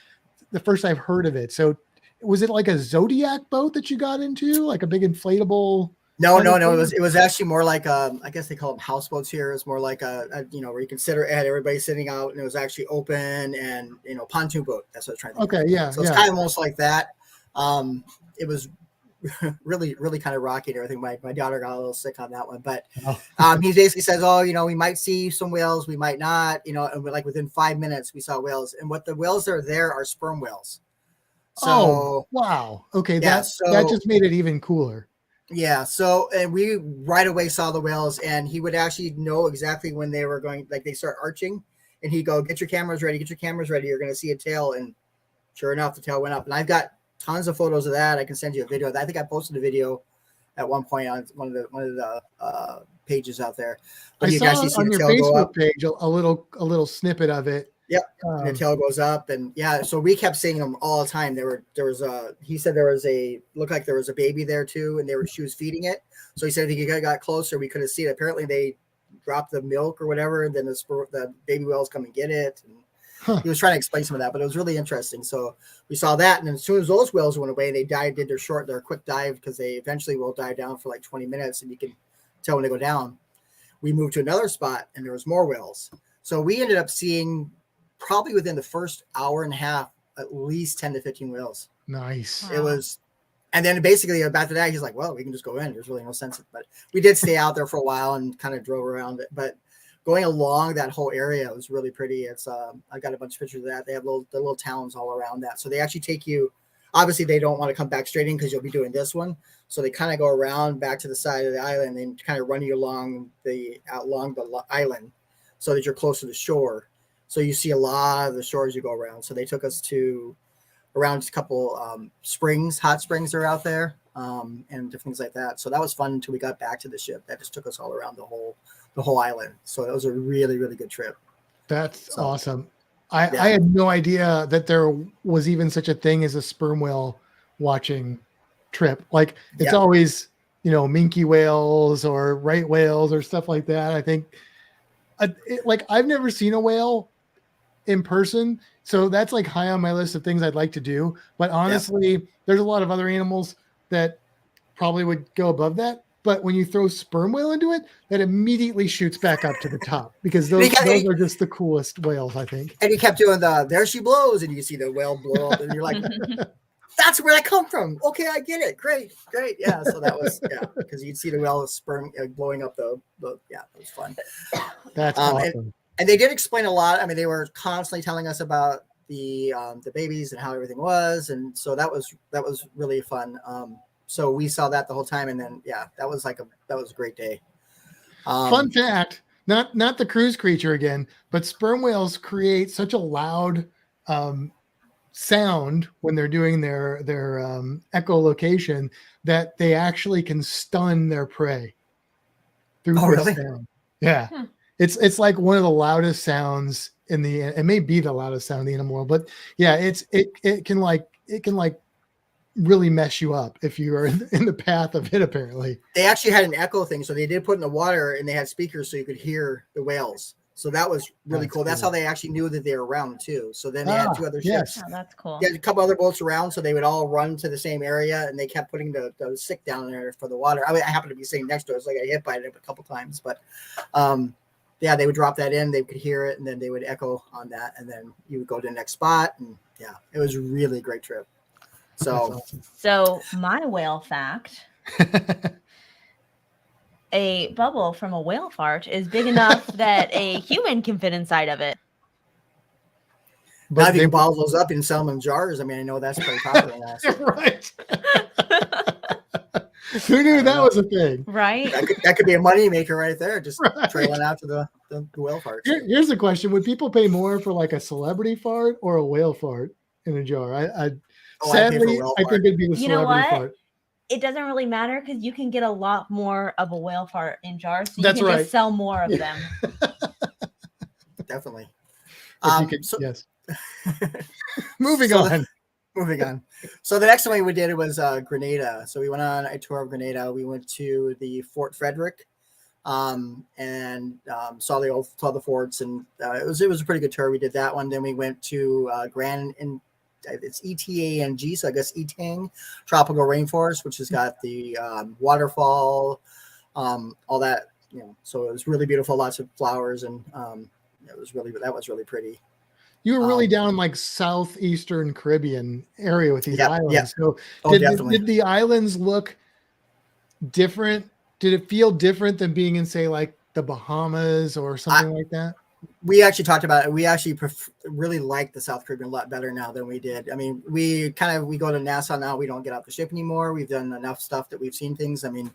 first I've heard of it. So was it like a Zodiac boat that you got into, like a big inflatable? No. kind of thing? It was actually more like I guess they call them houseboats here. It's more like a where you consider it had everybody sitting out, and it was actually open, and pontoon boat. That's what I was trying to think of. Okay, yeah, So it's kind of almost like that. It was really, really kind of rocky and everything. My daughter got a little sick on that one, but he basically says, we might see some whales, we might not, and like within 5 minutes we saw whales, and what the whales are there are sperm whales. So wow. Okay, yeah, that just made it even cooler. Yeah. So, and we right away saw the whales, and he would actually know exactly when they were going, like they start arching, and he'd go, get your cameras ready. You're going to see a tail. And sure enough, the tail went up. And I've got tons of photos of that. I can send you a video. I think I posted a video at one point on one of the pages out there. But I saw on your Facebook page a little snippet of it. Yep. And the tail goes up, and so we kept seeing them all the time. He said looked like there was a baby there too, and she was feeding it. So he said if he got closer, we could have seen it. Apparently they dropped the milk or whatever, and then the baby whales come and get it. And he was trying to explain some of that, but it was really interesting. So we saw that, and as soon as those whales went away, they did their quick dive, because they eventually will dive down for like 20 minutes, and you can tell when they go down. We moved to another spot, and there was more whales. So we ended up seeing, probably within the first hour and a half, at least 10 to 15 whales. Nice. It was, and then basically after that, he's like, well, we can just go in. There's really no sense. But we did stay out there for a while and kind of drove around it. But going along that whole area was really pretty. It's I got a bunch of pictures of that. They have the little towns all around that. So they actually take you, obviously they don't want to come back straight in because you'll be doing this one. So they kind of go around back to the side of the island and kind of run you along the island so that you're close to the shore. So you see a lot of the shores you go around. So they took us to around a couple hot springs are out there, and different things like that. So that was fun until we got back to the ship. That just took us all around the whole island. So that was a really, really good trip. That's awesome. I had no idea that there was even such a thing as a sperm whale watching trip. Like it's always, minke whales or right whales or stuff like that. I think I've never seen a whale in person, so that's like high on my list of things I'd like to do. But honestly, there's a lot of other animals that probably would go above that. But when you throw sperm whale into it, that immediately shoots back up to the top, because those are just the coolest whales, I think. And he kept doing there she blows, and you see the whale blow up, and you're like, that's where I come from. Okay, I get it. Great. Yeah. So that was because you'd see the whale sperm blowing up the it was fun. That's awesome. And they did explain a lot. I mean, they were constantly telling us about the babies and how everything was, and so that was really fun. So we saw that the whole time, and then that was a great day. Fun fact: not the cruise creature again, but sperm whales create such a loud sound when they're doing their echolocation that they actually can stun their prey through the sound. Yeah. It's like one of the loudest sounds it may be the loudest sound in the animal world, but it can really mess you up if you are in the path of it. Apparently they actually had an echo thing, so they did put in the water, and they had speakers so you could hear the whales. So that was really cool. That's how they actually knew that they were around too. So then they had two other ships. Oh, that's cool. They had a couple other boats around, so they would all run to the same area, and they kept putting the stick down there for the water. I mean, I happened to be sitting next to it, so I got hit by it a couple times, but they would drop that in, they could hear it, and then they would echo on that, and then you would go to the next spot, and it was a really great trip. So my whale fact: a bubble from a whale fart is big enough that a human can fit inside of it. But now if you can bottle those up and sell them in jars, I mean, I know that's pretty popular now. Right. Who knew that was a thing? Right. That could be a money maker right there, just trailing after the whale fart. Here's the question: would people pay more for like a celebrity fart or a whale fart in a jar? Sadly, I think it'd be the celebrity fart. It doesn't really matter, because you can get a lot more of a whale fart in jars. So That's you can right. just sell more of them. Definitely. Yes. Moving on. So the next one we did was Grenada. So we went on a tour of Grenada. We went to the Fort Frederick, and saw the forts, and it was a pretty good tour. We did that one. Then we went to it's ETANG, so I guess Etang Tropical Rainforest, which has got the waterfall, all that, so it was really beautiful, lots of flowers, and that was really pretty. You were really down like southeastern Caribbean area with these islands. So did the islands look different? Did it feel different than being in, say, like the Bahamas or something like that? We actually talked about it. We actually really like the South Caribbean a lot better now than we did. I mean, we go to Nassau now. We don't get off the ship anymore. We've done enough stuff that we've seen things. I mean,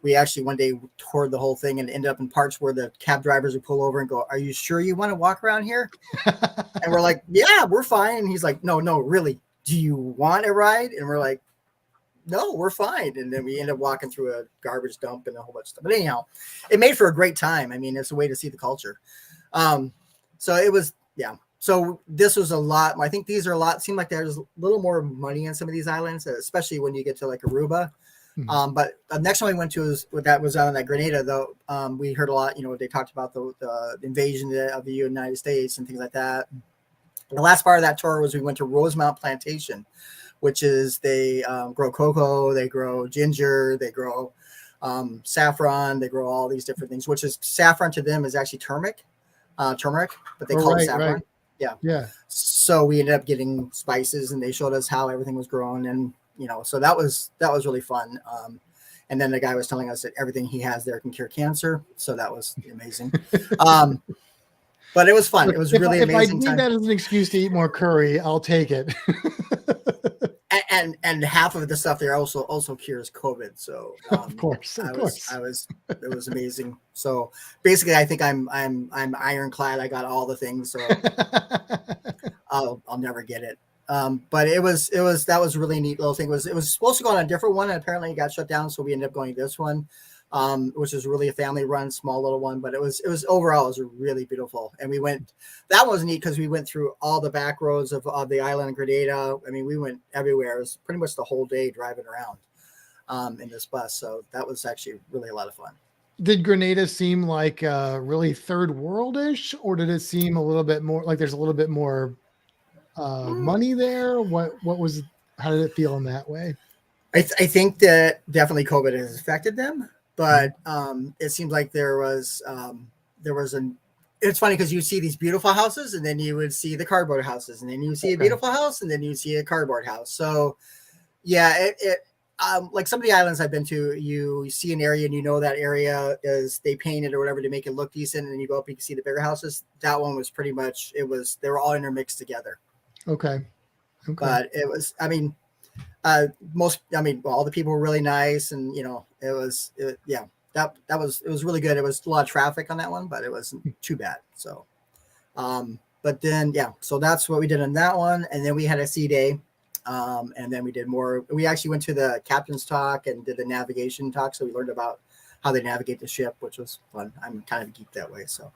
we actually one day toured the whole thing and ended up in parts where the cab drivers would pull over and go, "Are you sure you want to walk around here?" And we're like, "Yeah, we're fine." And he's like, No, really. Do you want a ride? And we're like, "No, we're fine." And then we end up walking through a garbage dump and a whole bunch of stuff. But anyhow, it made for a great time. I mean, it's a way to see the culture. So it was, So this was a lot. I think these are a lot. Seemed like there's a little more money on some of these islands, especially when you get to like Aruba. Mm-hmm. But the next one we went to was out on that Grenada, though. We heard a lot, they talked about the invasion of the United States and things like that. The last part of that tour was we went to Rosemount Plantation, which is they grow cocoa, they grow ginger, they grow saffron, they grow all these different things, which is saffron to them is actually turmeric, but they call it saffron. Right. Yeah. So we ended up getting spices, and they showed us how everything was grown, and so that was really fun. And then the guy was telling us that everything he has there can cure cancer, so that was amazing. But it was fun. It was really amazing. If I need that as an excuse to eat more curry, I'll take it. and half of the stuff there also cures COVID. So of course. It was amazing. So basically, I think I'm ironclad. I got all the things, so I'll never get it. But that was a really neat little thing. It was supposed to go on a different one, and apparently it got shut down. So we ended up going to this one, which is really a family run, small little one. But it was overall, it was really beautiful. And that was neat because we went through all the back roads of the island of Grenada. I mean, we went everywhere. It was pretty much the whole day driving around in this bus. So that was actually really a lot of fun. Did Grenada seem like really third world-ish, or did it seem a little bit more like there's a little bit more money there? How did it feel in that way? I think that definitely COVID has affected them, but it seems like there was it's funny because you see these beautiful houses, and then you would see the cardboard houses, and then you see a beautiful house, and then you see a cardboard house. So yeah, it like some of the islands I've been to, you see an area and that area is they painted or whatever to make it look decent, and then you go up, you can see the bigger houses. They were all intermixed together. Okay. But it was, all the people were really nice, and it was really good. It was a lot of traffic on that one, but it wasn't too bad. So, but then, so that's what we did on that one. And then we had a sea day. And then we did more. We actually went to the captain's talk and did the navigation talk. So we learned about how they navigate the ship, which was fun. I'm kind of a geek that way. So,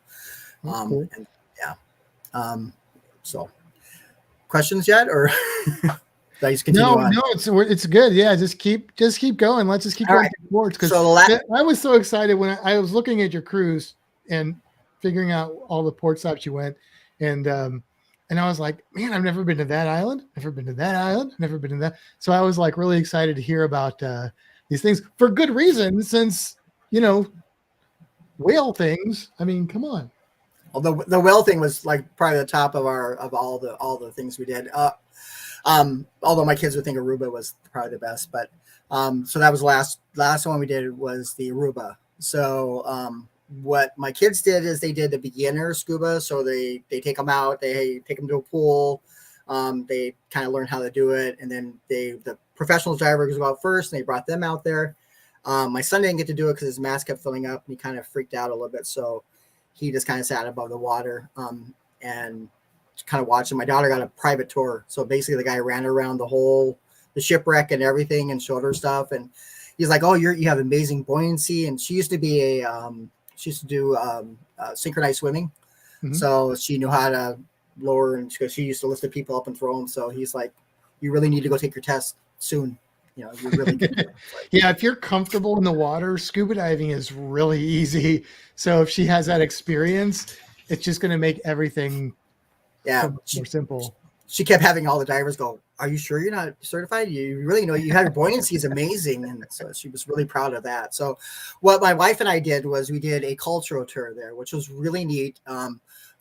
cool. So questions yet, or I just continue on? No, it's good. Yeah. Just keep going. Let's just keep going forward. Cause I was so excited when I was looking at your cruise and figuring out all the port stops you went. And I was like, man, I've never been to that island. Never been to that island. Never been to that. So I was like really excited to hear about these things for good reason, since, whale things. I mean, come on. Although the whale thing was like probably the top of all the things we did. Although my kids would think Aruba was probably the best, but so that was the last one we did was the Aruba. So what my kids did is they did the beginner scuba. So they take them out, they take them to a pool. They kind of learn how to do it. And then the professional divers go out first, and they brought them out there. My son didn't get to do it because his mask kept filling up, and he kind of freaked out a little bit. So he just kind of sat above the water and kind of watched it. My daughter got a private tour. So basically the guy ran around the shipwreck and everything and showed her stuff. And he's like, oh, you have amazing buoyancy. And she used to be she used to do synchronized swimming. Mm-hmm. So she knew how to lower, and she used to lift the people up and throw them. So he's like, you really need to go take your test soon. You're really good. Yeah, if you're comfortable in the water, scuba diving is really easy. So if she has that experience, it's just going to make everything so much more simple. she kept having all the divers go, "Are you sure you're not certified? You really know you have your buoyancy is amazing." And so she was really proud of that. So what my wife and I did was we did a cultural tour there, which was really neat.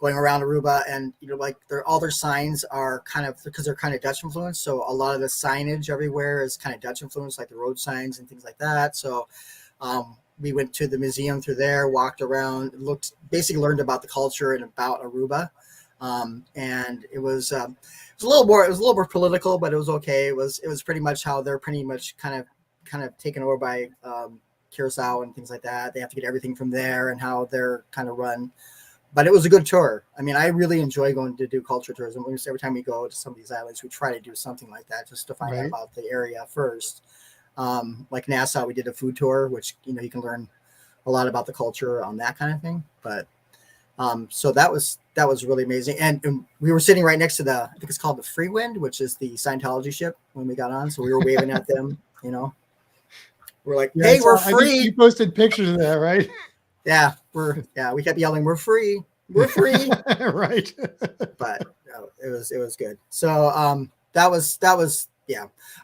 Going around Aruba, and like all their signs are kind of, because they're kind of Dutch influenced. So a lot of the signage everywhere is kind of Dutch influenced, like the road signs and things like that. So we went to the museum through there, walked around, basically learned about the culture and about Aruba. And it was a little more political, but it was okay. It was pretty much how they're pretty much kind of taken over by Curacao and things like that. They have to get everything from there and how they're kind of run. But it was a good tour. I mean, I really enjoy going to do culture tourism. Every time we go to some of these islands, we try to do something like that just to find out about the area first. Like Nassau, we did a food tour, which, you can learn a lot about the culture on that kind of thing. But so that was really amazing. And we were sitting right next to I think it's called the Free Wind, which is the Scientology ship when we got on. So we were waving at them, We're like, hey, we're free. I think you posted pictures of that, right? Yeah, we kept yelling, we're free. Right. But it was good. So that was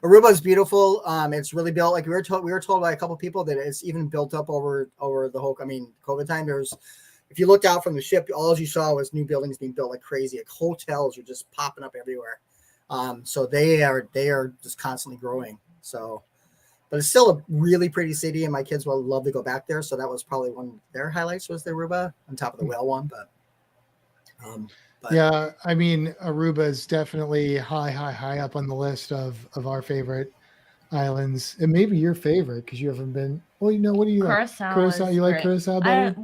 Aruba is beautiful. It's really built, like we were told by a couple of people that it's even built up over the whole, COVID time. If you looked out from the ship, all you saw was new buildings being built like crazy. Like hotels are just popping up everywhere. So they are just constantly growing. So, but it's still a really pretty city, and my kids will love to go back there. So that was probably one of their highlights, was the Aruba on top of the whale one. But yeah, Aruba is definitely high up on the list of our favorite islands, and maybe your favorite because you haven't been. Well, what do you Curacao like? Curacao, you like Curacao better?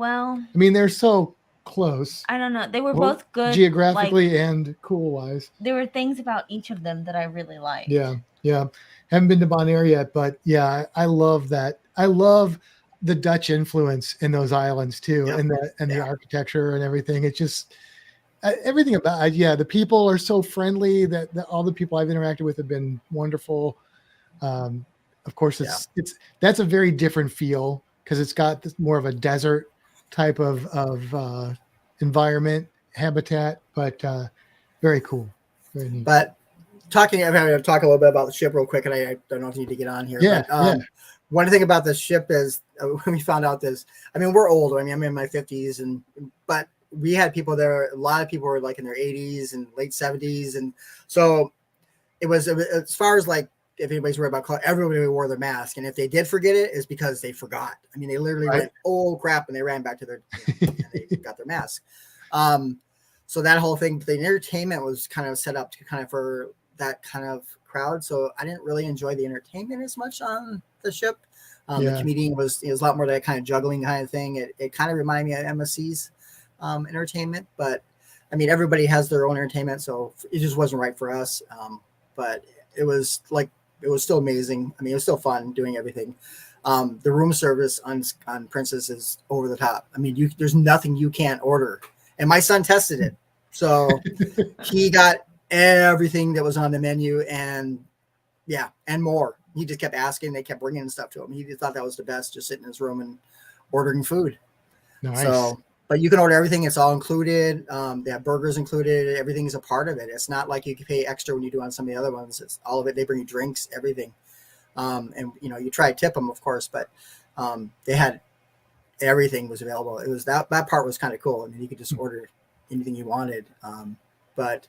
They're so close. I don't know. They were both good geographically and cool wise. There were things about each of them that I really liked. Yeah. Haven't been to Bonaire yet, but yeah, I love that. I love the Dutch influence in those islands too, and the architecture and everything. It's just everything about it. Yeah, the people are so friendly. That all the people I've interacted with have been wonderful. Of course, that's a very different feel because it's got this more of a desert type of environment, habitat, but very cool. Very neat. But I'm going to talk a little bit about the ship real quick, and I don't know if you need to get on here. Yeah, but, one thing about the ship is when we found out this, we're old. I'm in my 50s, but we had people there. A lot of people were like in their 80s and late 70s. And so it was, as far as like, if anybody's worried about color, everybody wore their mask. And if they did forget it, it's because they forgot. They literally went, oh crap, and they ran back to their, and they got their mask. So that whole thing, the entertainment was kind of set up to kind of for that kind of crowd. So I didn't really enjoy the entertainment as much on the ship. The comedian was a lot more that kind of juggling kind of thing. It kind of reminded me of MSC's entertainment, but everybody has their own entertainment, so it just wasn't right for us. But it was still amazing. It was still fun doing everything. The room service on Princess is over the top. There's nothing you can't order, and my son tested it, so he got everything that was on the menu, and more. He just kept asking. They kept bringing stuff to him. He thought that was the best, just sitting in his room and ordering food. Nice. So, but you can order everything. It's all included. They have burgers included. Everything's a part of it. It's not like you can pay extra when you do on some of the other ones. It's all of it. They bring you drinks, everything. And you try to tip them, of course, but they had everything was available. It was that part was kind of cool. You could just order anything you wanted. But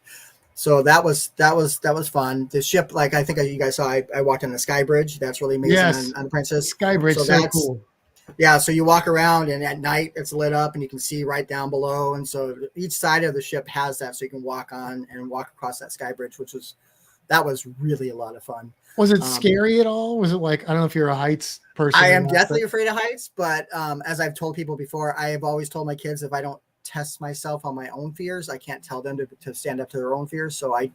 so that was fun. The ship, like I think you guys saw, I walked on the Sky Bridge. That's really amazing on the Princess. Sky Bridge, so cool. Yeah, so you walk around, and at night it's lit up, and you can see right down below. And so each side of the ship has that, so you can walk on and walk across that Sky Bridge, that was really a lot of fun. Was it scary at all? Was it like, I don't know if you're a heights person. I am definitely afraid of heights, but as I've told people before, I have always told my kids if I don't test myself on my own fears, I can't tell them to stand up to their own fears. So I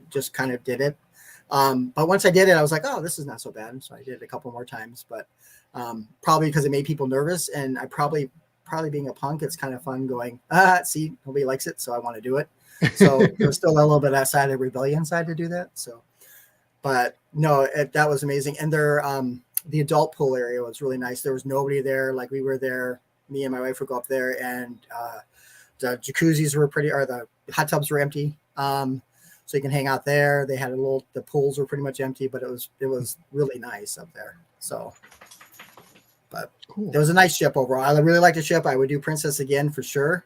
just kind of did it. But once I did it, I was like, oh, this is not so bad. So I did it a couple more times, but probably because it made people nervous, and I probably being a punk, it's kind of fun going, see, nobody likes it, so I want to do it. So there's still a little bit of that side of rebellion side to do that. So, but no, that was amazing. And the adult pool area was really nice. There was nobody there. Like we were there, me and my wife would go up there, and the jacuzzis were the hot tubs were empty. So so you can hang out there. They had the pools were pretty much empty, but it was really nice up there. So, but Cool. it was a nice ship overall. I really liked the ship. I would do Princess again for sure.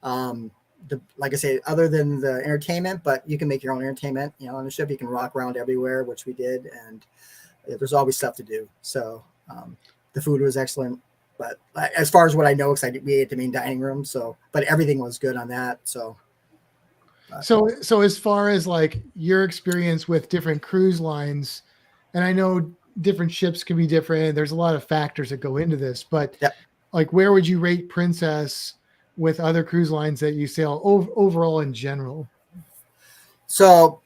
Like I say, other than the entertainment, but you can make your own entertainment, on the ship. You can rock around everywhere, which we did, and there's always stuff to do. So the food was excellent, but as far as what I know, because we ate the main dining room, but everything was good on that. So as far as like your experience with different cruise lines, and I know different ships can be different, there's a lot of factors that go into this, but like where would you rate Princess with other cruise lines that you sail overall in general? So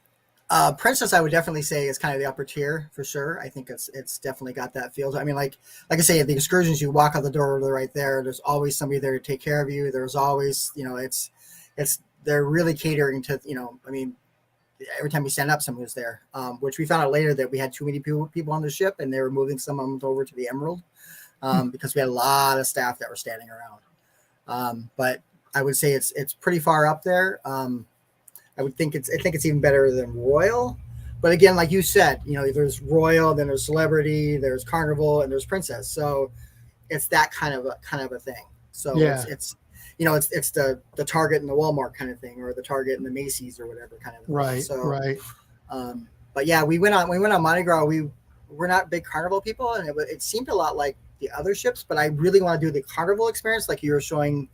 Princess, I would definitely say is kind of the upper tier for sure. I think it's definitely got that feel. I mean, like I say, at the excursions, you walk out the door right there. There's always somebody there to take care of you. There's always, they're really catering to, I mean, every time we stand up, someone was there, which we found out later that we had too many people on the ship, and they were moving some of them over to the Emerald because we had a lot of staff that were standing around. But I would say it's pretty far up there. I think it's even better than Royal. But again, like you said, there's Royal, then there's Celebrity, there's Carnival, and there's Princess. So it's that kind of a thing. So it's the Target and the Walmart kind of thing, or the Target and the Macy's or whatever kind of thing. Right. So, right. But yeah, we went on Mardi Gras. We're not big Carnival people, and it seemed a lot like the other ships, but I really want to do the Carnival experience, like you were showing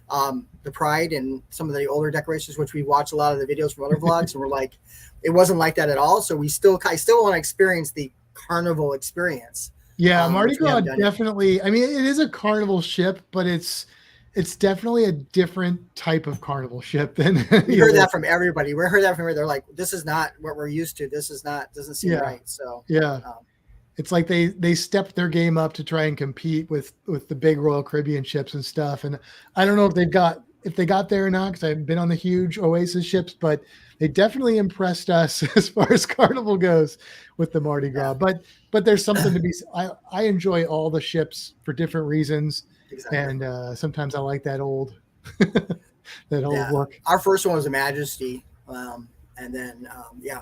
the Pride and some of the older decorations, which we watched a lot of the videos from other vlogs, and we're like, it wasn't like that at all. So I still want to experience the Carnival experience. Yeah, Mardi Gras definitely. I mean, it is a Carnival ship, but it's definitely a different type of Carnival ship than we heard that from everybody. We heard that from everybody. They're like, this is not what we're used to. This is not, doesn't seem right. So it's like they stepped their game up to try and compete with the big Royal Caribbean ships and stuff. And I don't know if they got there or not, because I haven't been on the huge Oasis ships, but they definitely impressed us as far as Carnival goes with the Mardi Gras. But there's something to be. I enjoy all the ships for different reasons. Exactly. And sometimes I like that old work. Our first one was a Majesty, and then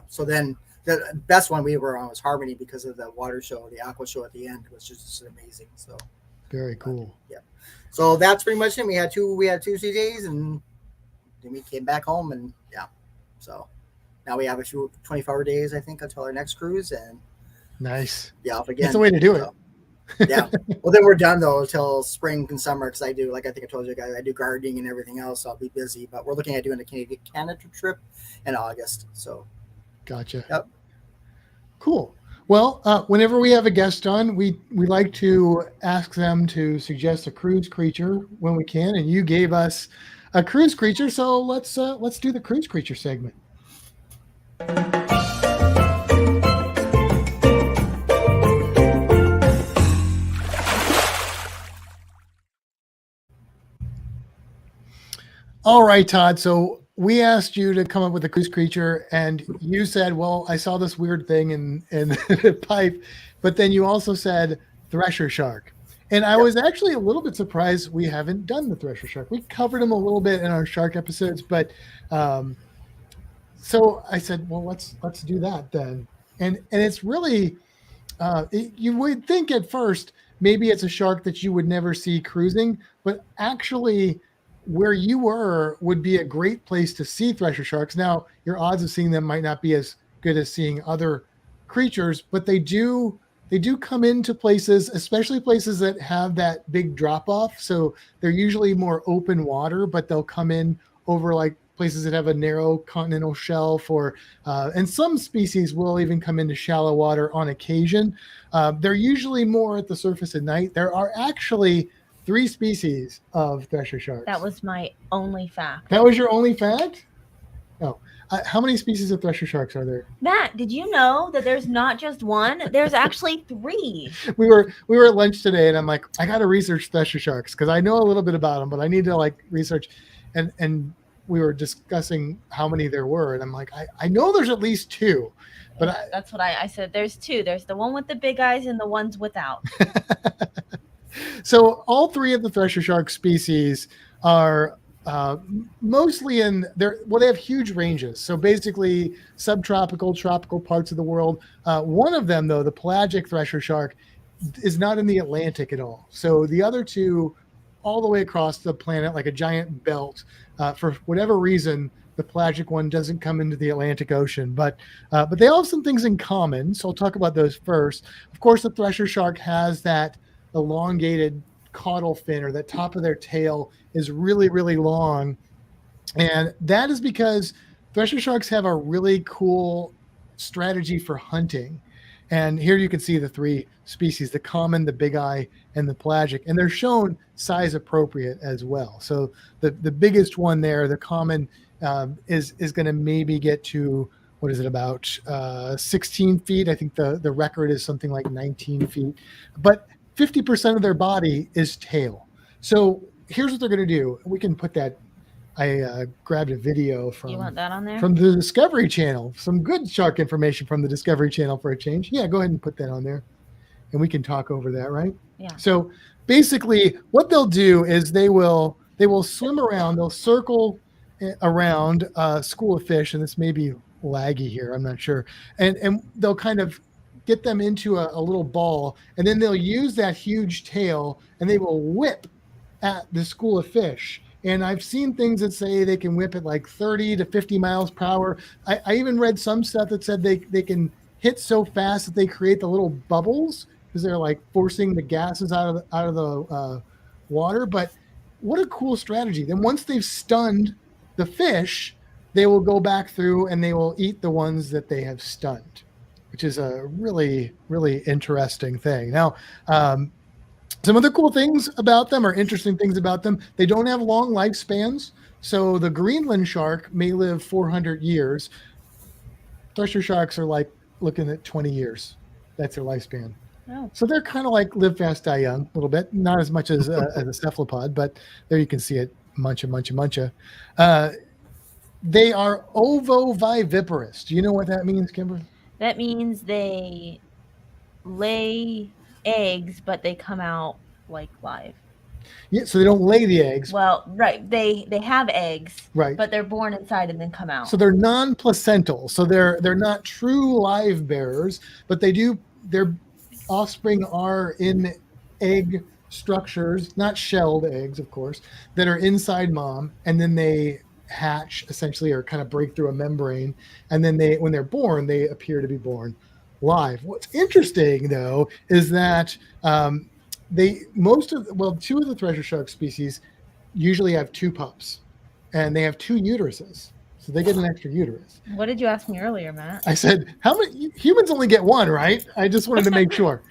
so then the best one we were on was Harmony, because of the water show, the aqua show at the end was just amazing. So very cool. So that's pretty much it. We had two days, and then we came back home, and so now we have a few 24-hour days, I think, until our next cruise. And nice. Off again. That's the way to do it. Well, then we're done though until spring and summer, because I think I told you guys I do gardening and everything else, so I'll be busy. But we're looking at doing a Canada trip in August. So gotcha. Yep. Cool. Well, whenever we have a guest on, we like to ask them to suggest a cruise creature when we can, and you gave us a cruise creature, so let's do the cruise creature segment. All right, Todd. So we asked you to come up with a cruise creature, and you said, well, I saw this weird thing in the pipe, but then you also said thresher shark. And I was actually a little bit surprised we haven't done the thresher shark. We covered them a little bit in our shark episodes, but so I said, well, let's do that then. And it's really, you would think at first, maybe it's a shark that you would never see cruising, but actually where you were would be a great place to see thresher sharks. Now, your odds of seeing them might not be as good as seeing other creatures, but they do come into places, especially places that have that big drop off. So they're usually more open water, but they'll come in over like places that have a narrow continental shelf, or and some species will even come into shallow water on occasion. They're usually more at the surface at night. There are actually 3 species of thresher sharks. That was my only fact. That was your only fact? Oh, how many species of thresher sharks are there? Matt, did you know that there's not just one? There's actually 3. We were at lunch today, and I'm like, I got to research thresher sharks because I know a little bit about them, but I need to like research. And we were discussing how many there were, and I'm like, I know there's at least 2. But that's what I said. There's 2. There's the one with the big eyes and the ones without. So all 3 of the thresher shark species are mostly in their, well, they have huge ranges. So basically subtropical, tropical parts of the world. One of them, though, the pelagic thresher shark, is not in the Atlantic at all. So the other two, all the way across the planet, like a giant belt. For whatever reason, the pelagic one doesn't come into the Atlantic Ocean, but they all have some things in common. So I'll talk about those first. Of course, the thresher shark has that elongated caudal fin, or that top of their tail is really, really long. And that is because thresher sharks have a really cool strategy for hunting. And here you can see the three species, the common, the big eye, and the pelagic. And they're shown size appropriate as well. So the biggest one there, the common, is going to maybe get to, what is it, about 16 feet. I think the record is something like 19 feet. But 50% of their body is tail. So here's what they're going to do. We can put that. I grabbed a video from, You want that on there? from the Discovery Channel. Some good shark information from the Discovery Channel for a change. Yeah, go ahead and put that on there, and we can talk over that, right? Yeah. So basically, what they'll do is they will swim around. They'll circle around a school of fish, and this may be laggy here, I'm not sure. And they'll kind of get them into a little ball, and then they'll use that huge tail, and they will whip at the school of fish. And I've seen things that say they can whip at like 30 to 50 miles per hour. I even read some stuff that said they can hit so fast that they create the little bubbles because they're like forcing the gases out of the water. But what a cool strategy. Then once they've stunned the fish, they will go back through and they will eat the ones that they have stunned, which is a really, really interesting thing. Now, some other cool things about them, or interesting things about them, they don't have long lifespans. So the Greenland shark may live 400 years. Thresher sharks are like looking at 20 years. That's their lifespan. Oh. So they're kind of like live fast, die young a little bit. Not as much as a cephalopod, but there you can see it. Muncha. They are ovoviviparous. Do you know what that means, Kimbra? That means they lay eggs, but they come out like live. Yeah, so they don't lay the eggs. Well, right. They have eggs, Right. but they're born inside and then come out. So they're non-placental. So they're not true live bearers, but their offspring are in egg structures, not shelled eggs, of course, that are inside mom, and then they hatch essentially, or kind of break through a membrane, and then when they're born, they appear to be born live. What's interesting though is that two of the thresher shark species usually have two pups, and they have two uteruses, so they get an extra uterus. What did you ask me earlier, Matt? I said, how many humans only get one, right? I just wanted to make sure.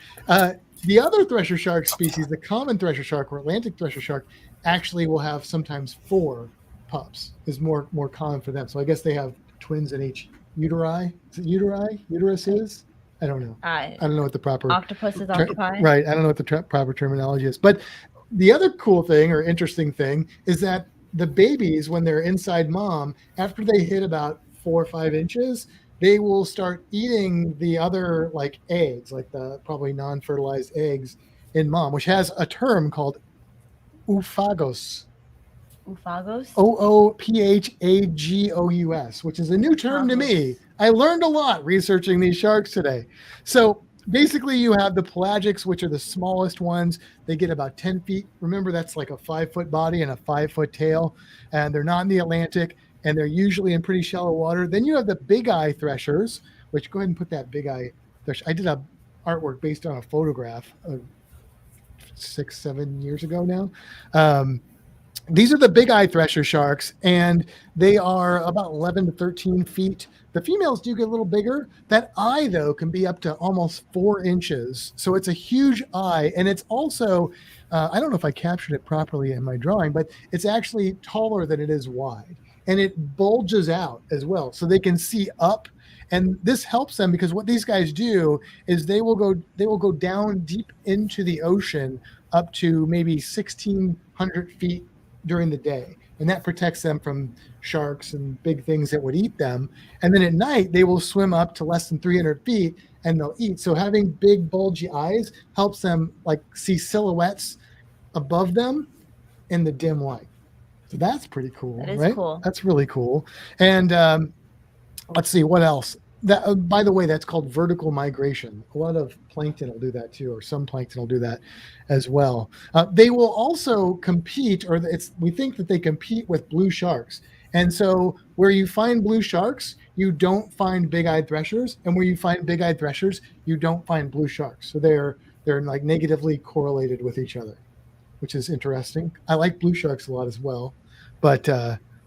The other thresher shark species, the common thresher shark or Atlantic thresher shark, actually will have sometimes 4 pups. Is more common for them. So I guess they have twins in each uteri. Is it uteri? Uteruses? I don't know. I don't know what the proper Octopus is octopi. Right. I don't know what the proper terminology is. But the other cool thing or interesting thing is that the babies, when they're inside mom, after they hit about 4 or 5 inches, they will start eating the other like eggs, like the probably non-fertilized eggs in mom, which has a term called oophagos. Oophagos? Oophagous, which is a new term to me. I learned a lot researching these sharks today. So basically you have the pelagics, which are the smallest ones. They get about 10 feet. Remember, that's like a 5-foot body and a 5-foot tail. And they're not in the Atlantic, and they're usually in pretty shallow water. Then you have the big eye threshers, which, go ahead and put that big eye thresher. I did a artwork based on a photograph 6-7 years ago now. These are the big eye thresher sharks, and they are about 11 to 13 feet. The females do get a little bigger. That eye, though, can be up to almost 4 inches. So it's a huge eye, and it's also, I don't know if I captured it properly in my drawing, but it's actually taller than it is wide, and it bulges out as well, so they can see up. And this helps them because what these guys do is they will go down deep into the ocean up to maybe 1,600 feet during the day, and that protects them from sharks and big things that would eat them. And then at night they will swim up to less than 300 feet and they'll eat. So having big bulgy eyes helps them like see silhouettes above them in the dim light. So that's pretty cool, That is right? cool. That's really cool. And let's see what else. That by the way, that's called vertical migration. A lot of plankton will do that too, or some plankton will do that as well. They will also compete, or we think that they compete with blue sharks. And so where you find blue sharks, you don't find big-eyed threshers, and where you find big-eyed threshers, you don't find blue sharks. So they're like negatively correlated with each other, which is interesting. I like blue sharks a lot as well, but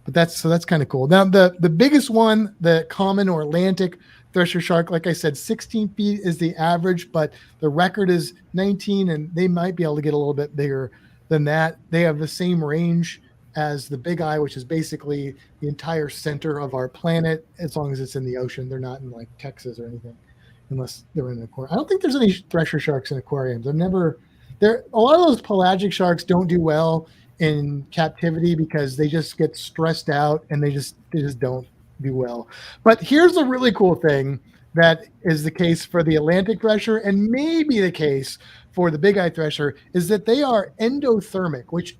that's kind of cool. Now the biggest one, the common or Atlantic thresher shark, like I said, 16 feet is the average, but the record is 19, and they might be able to get a little bit bigger than that. They have the same range as the big eye, which is basically the entire center of our planet, as long as it's in the ocean. They're not in like Texas or anything, unless they're in an aquarium. I don't think there's any thresher sharks in aquariums. A lot of those pelagic sharks don't do well in captivity because they just get stressed out and they just don't do well. But here's a really cool thing that is the case for the Atlantic thresher, and maybe the case for the big eye thresher, is that they are endothermic, which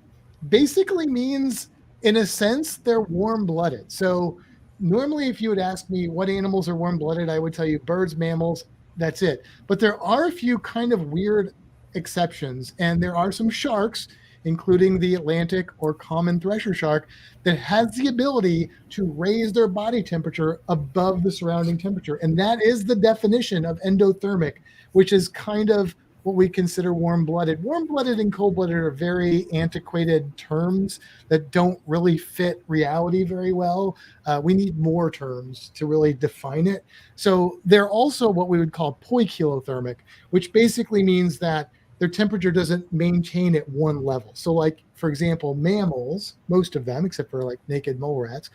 basically means, in a sense, they're warm-blooded. So normally if you would ask me what animals are warm-blooded, I would tell you birds, mammals, that's it. But there are a few kind of weird exceptions, and there are some sharks, including the Atlantic or common thresher shark, that has the ability to raise their body temperature above the surrounding temperature. And that is the definition of endothermic, which is kind of what we consider warm-blooded. Warm-blooded and cold-blooded are very antiquated terms that don't really fit reality very well. We need more terms to really define it. So they're also what we would call poikilothermic, which basically means that their temperature doesn't maintain at one level. So like, for example, mammals, most of them, except for like naked mole rats,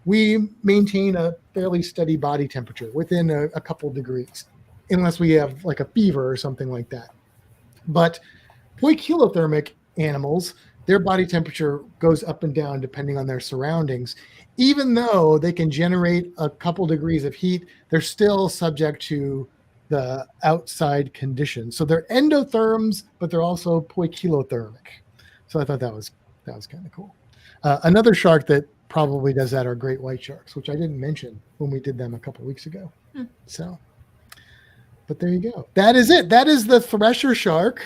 we maintain a fairly steady body temperature within a couple degrees, unless we have like a fever or something like that. But poikilothermic animals, their body temperature goes up and down depending on their surroundings. Even though they can generate a couple degrees of heat, they're still subject to the outside conditions. So they're endotherms, but they're also poikilothermic. So I thought that was kind of cool. Another shark that probably does that are great white sharks, which I didn't mention when we did them a couple weeks ago. So, but there you go. That is it. That is the thresher shark,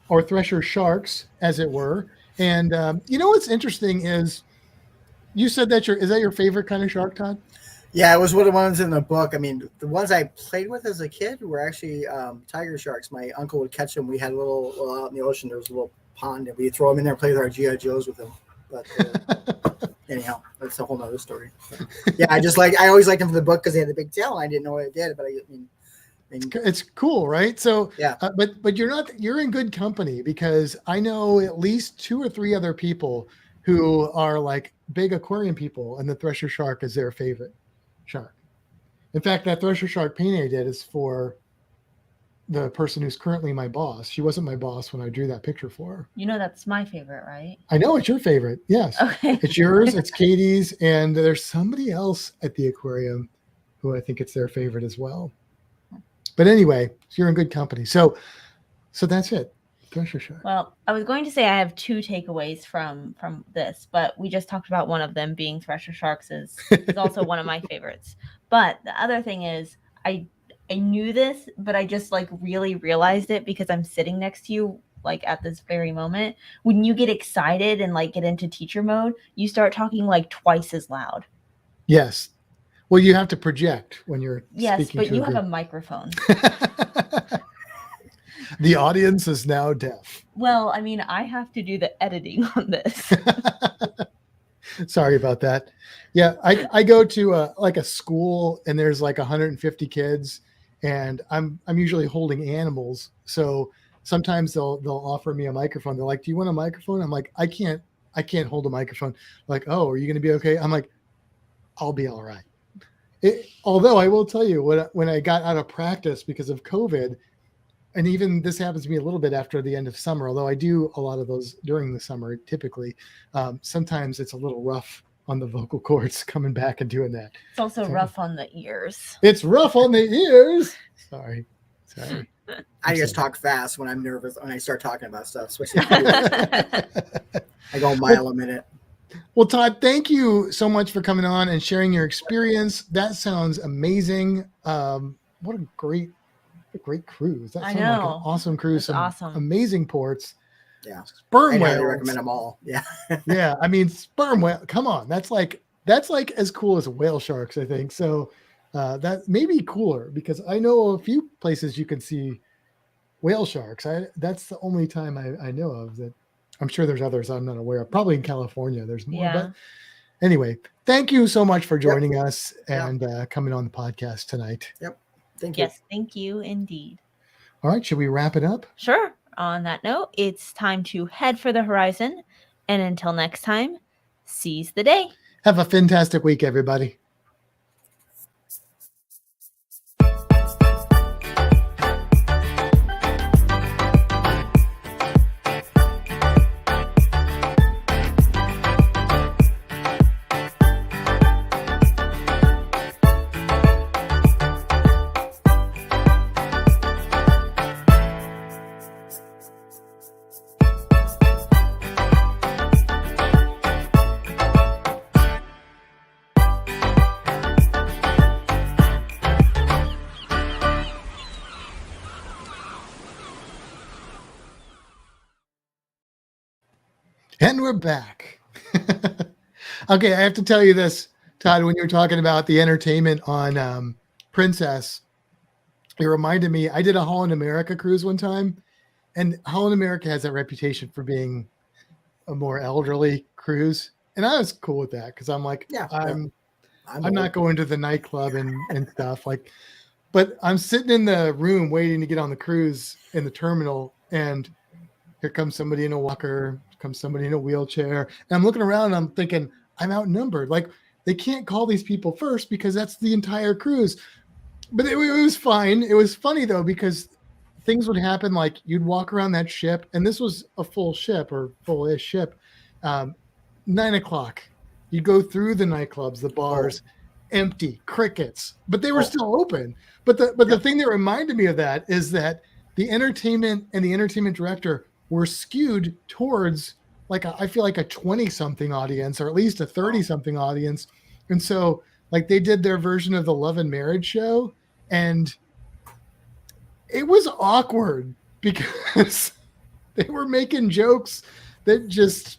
or thresher sharks, as it were. And you know what's interesting is, you said that is that your favorite kind of shark, Todd? Yeah, it was one of the ones in the book. I mean, the ones I played with as a kid were actually tiger sharks. My uncle would catch them. We had a little out in the ocean. There was a little pond, and we throw them in there and play with our G.I. Joes with them. But anyhow, that's a whole nother story. But, yeah, I always liked them for the book because they had the big tail, and I didn't know what it did. But I mean it's cool, right? So yeah, but you're in good company, because I know at least 2 or 3 other people who are like big aquarium people, and the thresher shark is their favorite shark. In fact, that thresher shark painting I did is for the person who's currently my boss. She wasn't my boss when I drew that picture for her. You know that's my favorite, right? I know it's your favorite. Yes. Okay. It's yours, it's Katie's, and there's somebody else at the aquarium who I think it's their favorite as well. But anyway, you're in good company. So that's it. Thresher shark. Well, I was going to say I have 2 takeaways from this, but we just talked about one of them being thresher sharks is also one of my favorites. But the other thing is I knew this, but I just like really realized it because I'm sitting next to you like at this very moment. When you get excited and like get into teacher mode, you start talking like twice as loud. Yes. Well, you have to project when you're speaking. Yes, but you have a microphone. The audience is now deaf. Well, I mean, I have to do the editing on this. Sorry about that. Yeah, I go to a school, and there's like 150 kids, and I'm usually holding animals. So sometimes they'll offer me a microphone. They're like, "Do you want a microphone?" I'm like, I can't hold a microphone. Like, "Oh, are you going to be okay?" I'm like, "I'll be all right." Although I will tell you, when I got out of practice because of COVID, and even this happens to me a little bit after the end of summer, although I do a lot of those during the summer, typically, sometimes it's a little rough on the vocal cords coming back and doing that. It's also rough on the ears. It's rough on the ears. Sorry. I just talk fast when I'm nervous when I start talking about stuff, especially I go a mile a minute. Well, Todd, thank you so much for coming on and sharing your experience. That sounds amazing. What a great cruise. That I sounds like an know. awesome cruise. It's Some awesome. amazing ports. Yeah. Sperm I'd highly whales. recommend them all. Yeah. Yeah, I mean sperm whale. Come on, that's like as cool as whale sharks, I think. So that may be cooler because I know a few places you can see whale sharks. That's the only time I know of that. I'm sure there's others I'm not aware of. Probably in California there's more. Yeah. But anyway, thank you so much for Yep. joining us Yep. and coming on the podcast tonight. Yep. Thank you. Yes, thank you indeed. All right, should we wrap it up? Sure. On that note, it's time to head for the horizon. And until next time, seize the day. Have a fantastic week, everybody. And we're back. Okay, I have to tell you this, Todd, when you were talking about the entertainment on Princess, it reminded me, I did a Holland America cruise one time, and Holland America has that reputation for being a more elderly cruise. And I was cool with that because I'm like, Yeah, I'm old. not going to the nightclub and stuff. Like, but I'm sitting in the room waiting to get on the cruise in the terminal, and here comes somebody in a walker, comes somebody in a wheelchair. And I'm looking around and I'm thinking, I'm outnumbered. Like, they can't call these people first because that's the entire cruise. But it was fine. It was funny, though, because things would happen. Like, you'd walk around that ship, and this was a full ship or full-ish ship. 9 o'clock. You go through the nightclubs, the bars, empty, crickets, but they were still open. But the thing that reminded me of that is that the entertainment and the entertainment director were skewed towards I feel like a 20-something audience, or at least a 30-something audience. And so like they did their version of the Love and Marriage show, and it was awkward because they were making jokes that just,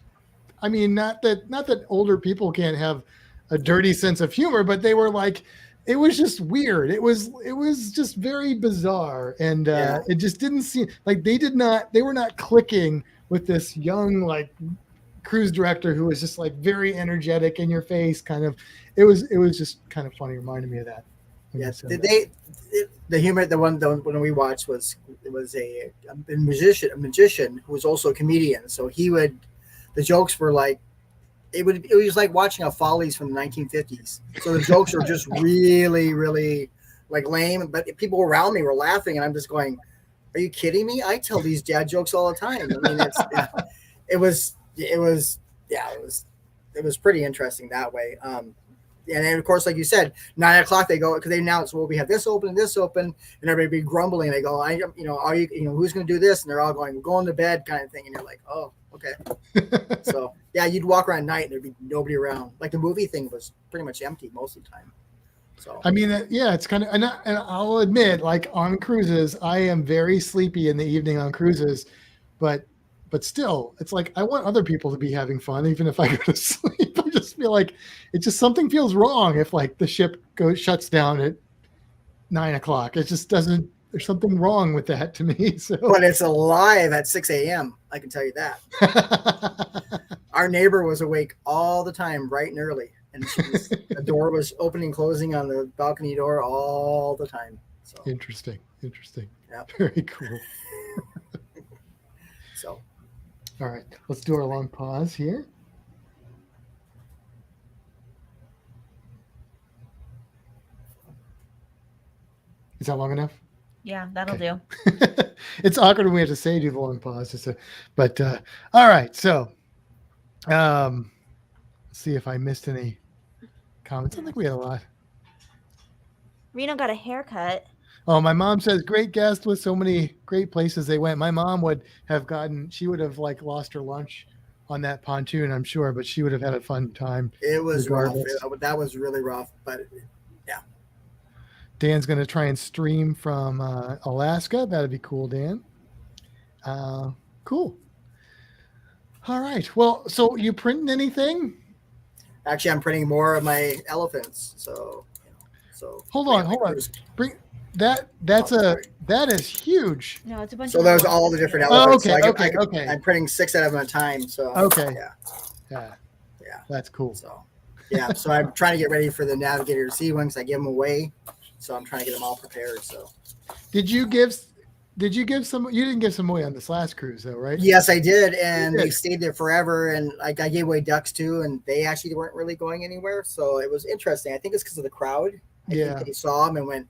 I mean, not that older people can't have a dirty sense of humor, but they were like, it was just weird. It was just very bizarre. And it just didn't seem like they were not clicking with this young, like, cruise director who was just like very energetic, in your face kind of. It was just kind of funny. Reminded me of that. Yes, the humor, the one when we watched was a magician who was also a comedian. So the jokes were like, it was like watching a Follies from the 1950s. So the jokes were just really, really like lame, but people around me were laughing, and I'm just going, "Are you kidding me? I tell these dad jokes all the time." I mean, it was pretty interesting that way. And then, of course, like you said, 9 o'clock they go, because they announce, well, we have this open, and everybody be grumbling. They go, are you, who's going to do this? And they're all going, we're going to bed, kind of thing. And you're like, oh, okay. So yeah, you'd walk around at night and there'd be nobody around. Like the movie thing was pretty much empty most of the time. So I mean, it's kind of, and I'll admit, like on cruises, I am very sleepy in the evening on cruises, but still, it's like I want other people to be having fun, even if I go to sleep. I just feel like something feels wrong if like the ship shuts down at 9 o'clock. It just doesn't. There's something wrong with that to me. So, but it's alive at 6 a.m. I can tell you that. Our neighbor was awake all the time, bright and early, and the door was opening and closing on the balcony door all the time. So interesting. Yeah, Very cool. So. All right, let's do our long pause here. Is that long enough? Yeah, that'll do. It's awkward when we have to do the long pause. But all right, so let's see if I missed any comments. I think we had a lot. Reno got a haircut. Oh, my mom says great guest with so many great places they went. My mom would have like lost her lunch on that pontoon, I'm sure, but she would have had a fun time. It was regardless. rough. That was really rough, but yeah. Dan's going to try and stream from Alaska. That'd be cool, Dan. Cool. All right. Well, so you printing anything? Actually, I'm printing more of my elephants. So hold on. Bring that. That is huge. No, it's a bunch. So of there's little all the ones. different Oh, elements. okay. I'm printing 6 at a time. So Okay. Yeah. That's cool. So so I'm trying to get ready for the Navigator C ones. I give them away, so I'm trying to get them all prepared. So Did you give some? You didn't give some away on this last cruise, though, right? yes, I did, and they stayed there forever. And like I gave away ducks too, and they actually weren't really going anywhere. So it was interesting. I think it's because of the crowd. I think they saw them and went,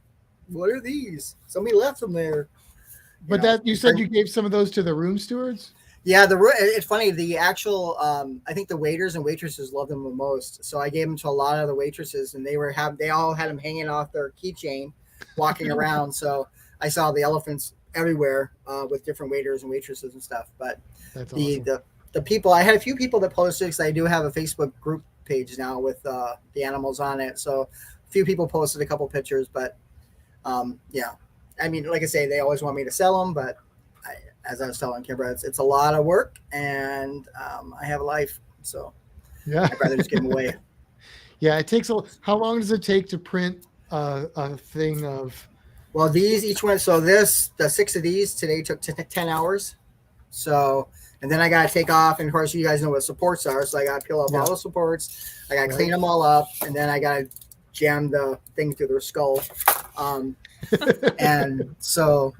"What are these? Somebody left them there." But you said you gave some of those to the room stewards? Yeah, it's funny. The actual, I think the waiters and waitresses love them the most. So I gave them to a lot of the waitresses, and they all had them hanging off their keychain, walking around. So I saw the elephants everywhere with different waiters and waitresses and stuff. But That's the awesome. the people, I had a few people that posted, because I do have a Facebook group page now with the animals on it. So a few people posted a couple pictures, but yeah. I mean, like I say, they always want me to sell them, but as I was telling Kimbra, it's a lot of work, and I have a life, so Yeah. I'd rather just give them away. Yeah, it takes how long does it take to print a thing of? Well, each one. So the 6 of these today took 10 hours. So, and then I got to take off, and of course, you guys know what supports are. So I got to peel off all the supports. I got to clean them all up, and then I got to jam the thing through their skull. And so,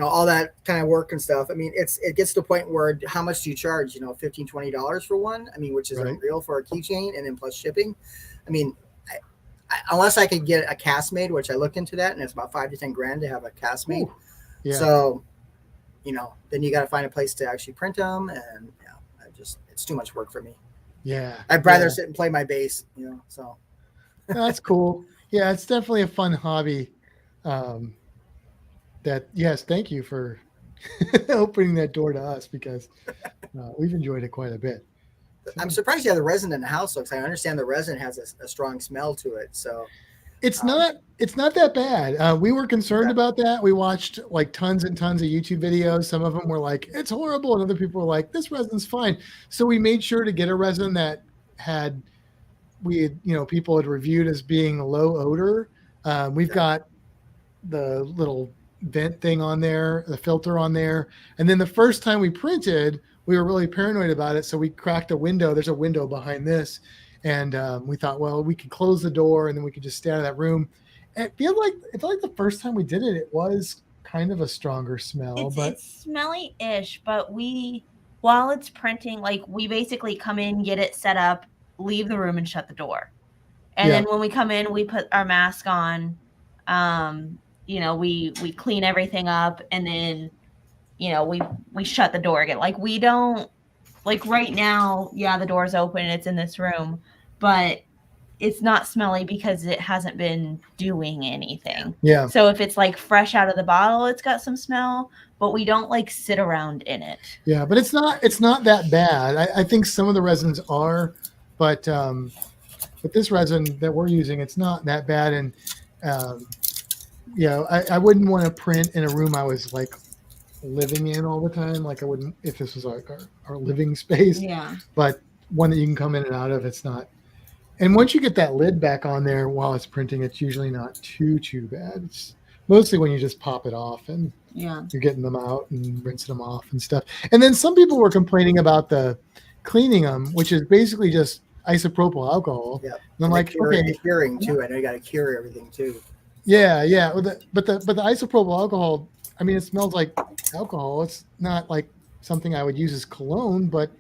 all that kind of work and stuff. I mean, it gets to the point where how much do you charge? $15, $20 for one. I mean, which is unreal for a keychain, and then plus shipping. I mean, unless I could get a cast made, which I looked into that, and it's about $5 to $10 to have a cast made. Yeah. So, then you got to find a place to actually print them, and it's too much work for me. Yeah. I'd rather sit and play my bass, so. That's cool. Yeah, it's definitely a fun hobby. Thank you for opening that door to us, because we've enjoyed it quite a bit. I'm surprised you have the resin in the house, though, because I understand the resin has a strong smell to it. So it's not that bad. We were concerned about that. We watched like tons and tons of YouTube videos. Some of them were like, it's horrible, and other people were like, this resin's fine. So we made sure to get a resin that people had reviewed as being low odor. We've got the little vent thing on there, the filter on there. And then the first time we printed, we were really paranoid about it. So we cracked a window. There's a window behind this. And we thought, well, we could close the door and then we could just stay out of that room. And it felt like the first time we did it, it was kind of a stronger smell. It's smelly-ish, but while it's printing, like we basically come in, get it set up, leave the room and shut the door. And then when we come in, we put our mask on. We clean everything up, and then, we shut the door again. Like we don't, like right now, the door's open and it's in this room, but it's not smelly because it hasn't been doing anything. Yeah. So if it's like fresh out of the bottle, it's got some smell, but we don't like sit around in it. Yeah, but it's not that bad. I think some of the resins are, but this resin that we're using, it's not that bad. And I wouldn't want to print in a room I was like living in all the time. Like I wouldn't if this was like our living space. Yeah. But one that you can come in and out of, it's not. And once you get that lid back on there while it's printing, it's usually not too bad. It's mostly when you just pop it off and you're getting them out and rinsing them off and stuff. And then some people were complaining about the cleaning them, which is basically just isopropyl alcohol. Yeah. And I'm like, okay, curing too. I know you got to cure everything too. Yeah. But the isopropyl alcohol, I mean, it smells like alcohol. It's not like something I would use as cologne, but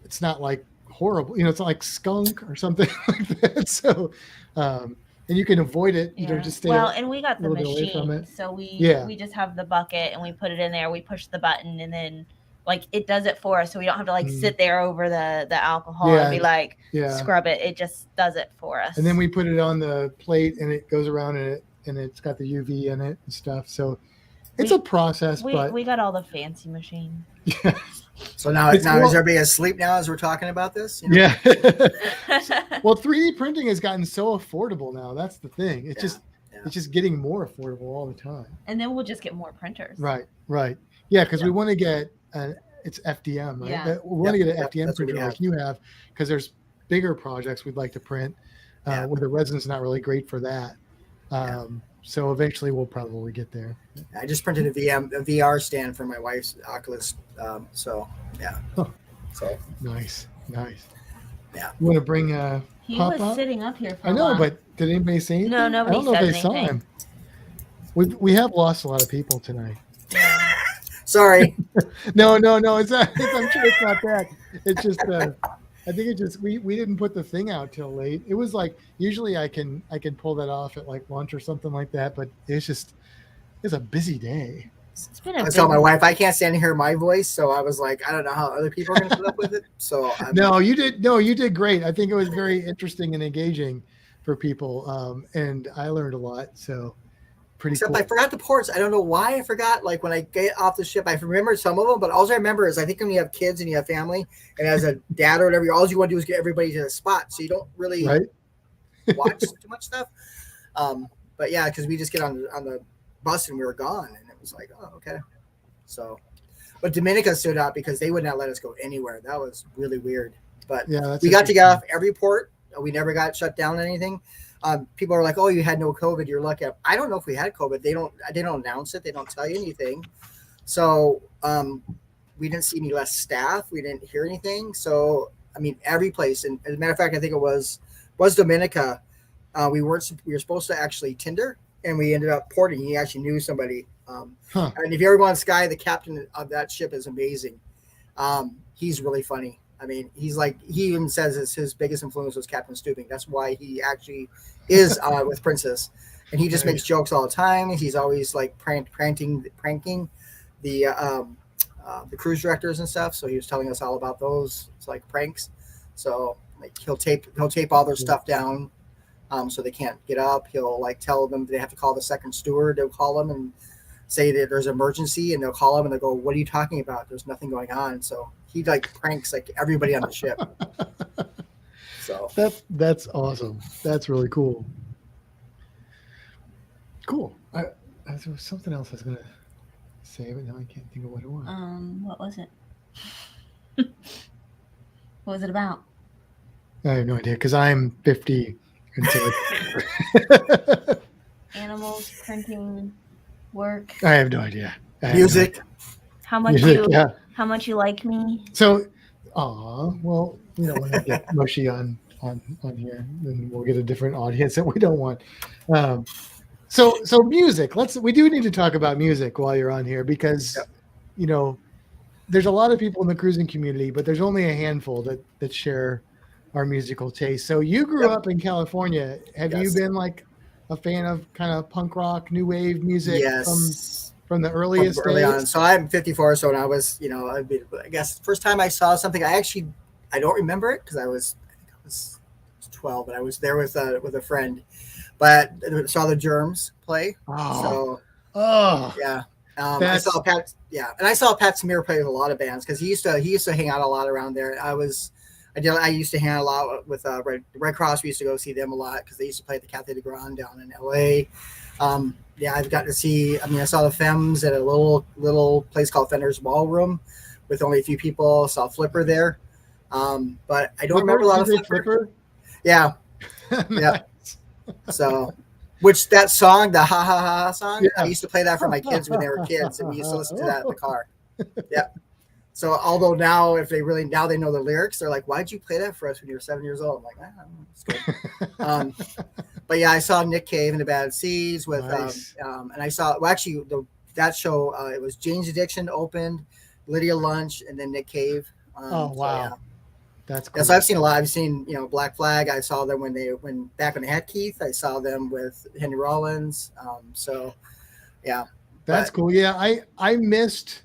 it's not like horrible. It's not like skunk or something like that. So, and you can avoid it. Just stay. Well, and we got the machine, so we just have the bucket and we put it in there. We push the button, and then like it does it for us, so we don't have to like sit there over the alcohol and be like scrub it. It just does it for us. And then we put it on the plate, and it goes around, and it's got the UV in it and stuff. So it's a process, We but got all the fancy machine. So now It's is more- everybody asleep now as we're talking about this? You know? yeah. Well, 3D printing has gotten so affordable now. That's the thing. It's just getting more affordable all the time. And then we'll just get more printers. Right. Yeah, because we want to get it's FDM, right? Yeah. We want to get an FDM that's what we printer have. like you have, because there's bigger projects we'd like to print where the resin's not really great for that. So eventually we'll probably get there. I just printed a VR stand for my wife's Oculus. So yeah. Huh. So Nice. Yeah. You want to bring He Pop was up? sitting up here for I a know, while. but did anybody say anything? No, nobody I don't know said if they saw anything. him. We have lost a lot of people tonight. Yeah. sorry. No. It's not, I'm sure it's not that. It's just I think it just we didn't put the thing out till late. It was like usually I can pull that off at like lunch or something like that, but it's a busy day. It's been I a was telling my big- wife I can't stand to hear my voice, so I was like, I don't know how other people are going to put up with it. So No, you did great. I think it was very interesting and engaging for people, and I learned a lot. So pretty Except cool. I forgot the ports. I don't know why I forgot. Like when I get off the ship, I remember some of them, but all I remember is I think when you have kids and you have family, and as a dad or whatever, all you want to do is get everybody to the spot, so you don't really Right? watch too much stuff. But yeah, because we just get on the bus and we were gone, and it was like, oh, okay. So, but Dominica stood out because they would not let us go anywhere. That was really weird. But Yeah, that's we got to get interesting. off every port. We never got shut down or anything. People are like, "Oh, you had no COVID. You're lucky." I don't know if we had COVID. They don't announce it. They don't tell you anything. So we didn't see any less staff. We didn't hear anything. So I mean, every place. And as a matter of fact, I think it was Dominica. We were supposed to actually Tinder, and we ended up porting. He actually knew somebody. And if you ever go on Sky, the captain of that ship is amazing. He's really funny. I mean, he even says his biggest influence was Captain Stubing. That's why he actually is with Princess, and he just makes jokes all the time. He's always like pranking the cruise directors and stuff. So he was telling us all about those. It's like pranks. So like he'll tape all their stuff down, so they can't get up. He'll like tell them they have to call the second steward. They'll call them and say that there's an emergency, and they'll call them and they'll go, "What are you talking about? There's nothing going on." So he like pranks like everybody on the ship. So That's awesome. That's really cool. Cool. There was something else I was gonna say, but now I can't think of what it was. what was it? What was it about? I have no idea because I'm 50. And so Animals, printing, work. I have no idea. I have no music. idea. How much Music, yeah. How much you like me? So, well, we don't want to get mushy on here, and we'll get a different audience that we don't want. So music. We do need to talk about music while you're on here because, there's a lot of people in the cruising community, but there's only a handful that share our musical taste. So you grew up in California. Have you been like a fan of kind of punk rock, new wave music from the earliest early days? on? So I'm 54. So when I was, I guess the first time I saw something, I don't remember it because I was 12, but I was there with a friend, but I saw the Germs play. Yeah. I saw Pat. Yeah, and I saw Pat Smear play with a lot of bands because he used to hang out a lot around there. I used to hang out a lot with Red Cross. We used to go see them a lot because they used to play at the Cafe de Grand down in LA. I've got to see. I mean, I saw the Femmes at a little place called Fender's Ballroom with only a few people. I saw Flipper there, but I don't remember a lot of Flipper. Yeah, yeah. So. Which that song, the Ha Ha Ha song, I used to play that for my kids when they were kids, and we used to listen to that in the car. Yeah. So although now, if they now they know the lyrics, they're like, "Why'd you play that for us when you were 7 years old?" I'm like, "I don't know, it's good." But yeah, I saw Nick Cave and the Bad Seeds with, and I saw that show. It was Jane's Addiction opened, Lydia Lunch, and then Nick Cave. Oh wow. So, yeah. That's cool. Yeah, so I've seen a lot. I've seen, Black Flag. I saw them back when they had Keith. I saw them with Henry Rollins. So, yeah. That's cool. Yeah, I missed.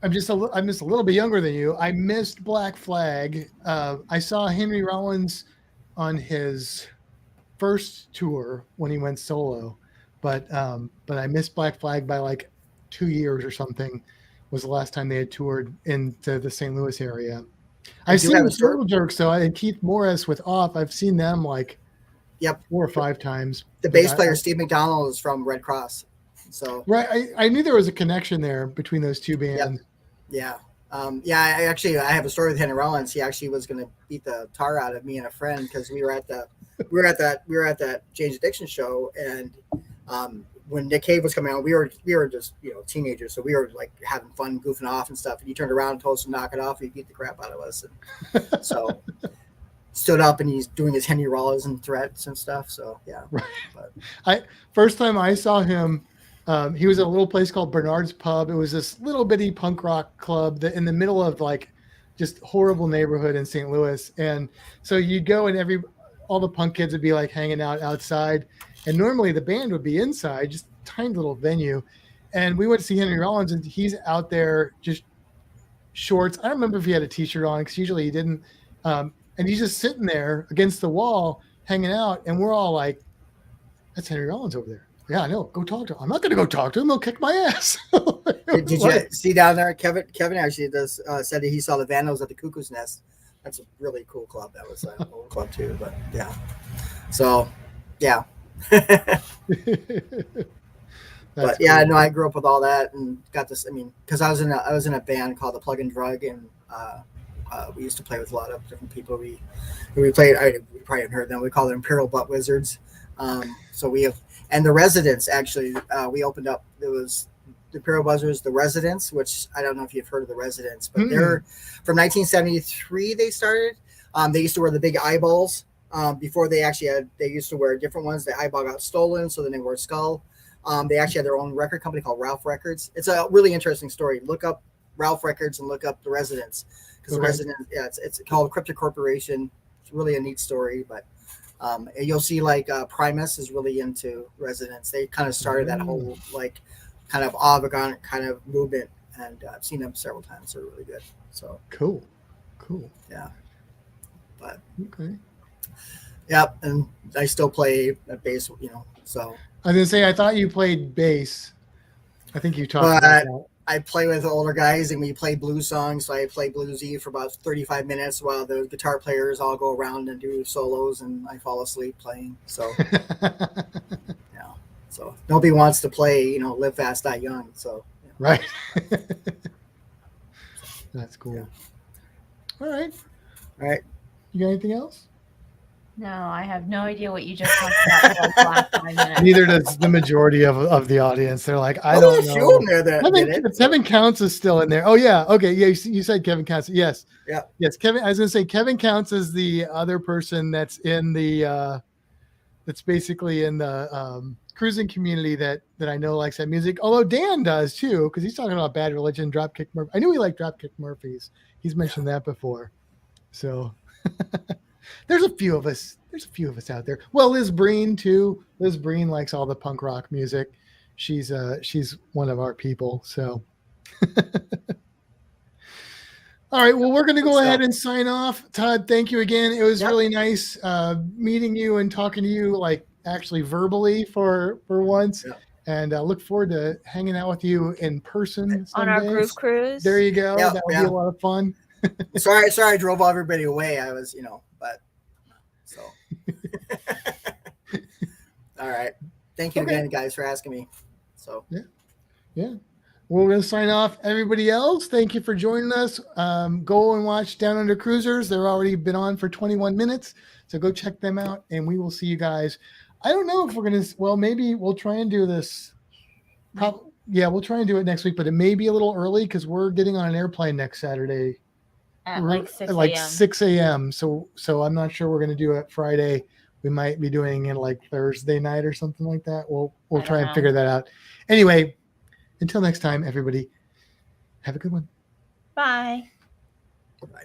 I'm just a little bit younger than you. I missed Black Flag. I saw Henry Rollins on his first tour when he went solo, but I missed Black Flag by like 2 years or something was the last time they had toured into the St. Louis area. I've seen the Turtle Jerks though, and Keith Morris with Off. I've seen them like 4 or 5 times. The bass player Steve McDonald is from Red Cross, so right. I knew there was a connection there between those two bands. Yep. Yeah. I have a story with Henry Rollins. He actually was going to beat the tar out of me and a friend because we were at that Jane's Addiction show, and when Nick Cave was coming out, we were just teenagers, so we were like having fun, goofing off and stuff. And he turned around and told us to knock it off. He beat the crap out of us, and so stood up and he's doing his Henry Rollins and threats and stuff. So yeah. Right. First time I saw him, he was at a little place called Bernard's Pub. It was this little bitty punk rock club that in the middle of like just horrible neighborhood in St. Louis. And so you'd go and all the punk kids would be like hanging out outside. And normally the band would be inside, just a tiny little venue. And we went to see Henry Rollins, and he's out there just shorts. I don't remember if he had a T-shirt on, because usually he didn't. And he's just sitting there against the wall, hanging out. And we're all like, that's Henry Rollins over there. Yeah, I know. Go talk to him. I'm not going to go talk to him. He'll kick my ass. Did you see down there? Kevin actually said that he saw the Vandals at the Cuckoo's Nest. That's a really cool club. That was an old club too, but yeah. So, yeah. But yeah, cool. No, I grew up with all that and got this. I mean, because I was in a band called the Plug and Drug, and we used to play with a lot of different people. We played. We probably haven't heard them. We call them Imperial Butt Wizards. So we have, and the Residents actually. We opened up. There was the Imperial Buzzers, the Residents, which I don't know if you've heard of the Residents, but they're from 1973. They started. They used to wear the big eyeballs. Before they used to wear different ones. The eyeball got stolen, so then they wore a skull. They actually had their own record company called Ralph Records. It's a really interesting story. Look up Ralph Records and look up the Residents, because the Residents, it's called Crypto Corporation. It's really a neat story, but you'll see like Primus is really into Residents. They kind of started that whole like kind of avant-garde kind of movement, and I've seen them several times. They're really good. So cool. Yeah, but okay. Yep, and I still play at bass, so. I was going to say, I thought you played bass. I think you talked about that. I play with older guys, and we play blues songs, so I play bluesy for about 35 minutes while the guitar players all go around and do solos, and I fall asleep playing, so. Yeah, so nobody wants to play, Live Fast, Die Young, so. Yeah. Right. That's cool. Yeah. All right. You got anything else? No, I have no idea what you just talked about for like the last 5 minutes. Neither does the majority of the audience. They're like, I don't know. In there Kevin Counts is still in there. Oh yeah, okay, yeah. You said Kevin Counts. Yes, yeah, yes. Kevin. I was going to say Kevin Counts is the other person that's in the that's basically in the cruising community that I know likes that music. Although Dan does too, because he's talking about Bad Religion, Dropkick Murphy. I knew he liked Dropkick Murphys. He's mentioned that before. So. There's a few of us out there. Well, Liz Breen too. Liz Breen likes all the punk rock music. She's one of our people. So, all right. Well, we're going to go ahead and sign off. Todd, thank you again. It was really nice meeting you and talking to you, like actually verbally for once. Yeah. And look forward to hanging out with you in person on our groove cruise. There you go. That would be a lot of fun. Sorry, I drove everybody away. I was, but so. All right. Thank you again, guys, for asking me. So yeah. We're going to sign off. Everybody else, thank you for joining us. Go and watch Down Under Cruisers. They're already been on for 21 minutes, so go check them out, and we will see you guys. I don't know if we're going to. Well, maybe we'll try and do this. We'll try and do it next week, but it may be a little early because we're getting on an airplane next Saturday. At like 6 a.m. So I'm not sure we're going to do it Friday. We might be doing it like Thursday night or something like that. We'll try and figure that out. Anyway, until next time, everybody, have a good one. Bye. Bye.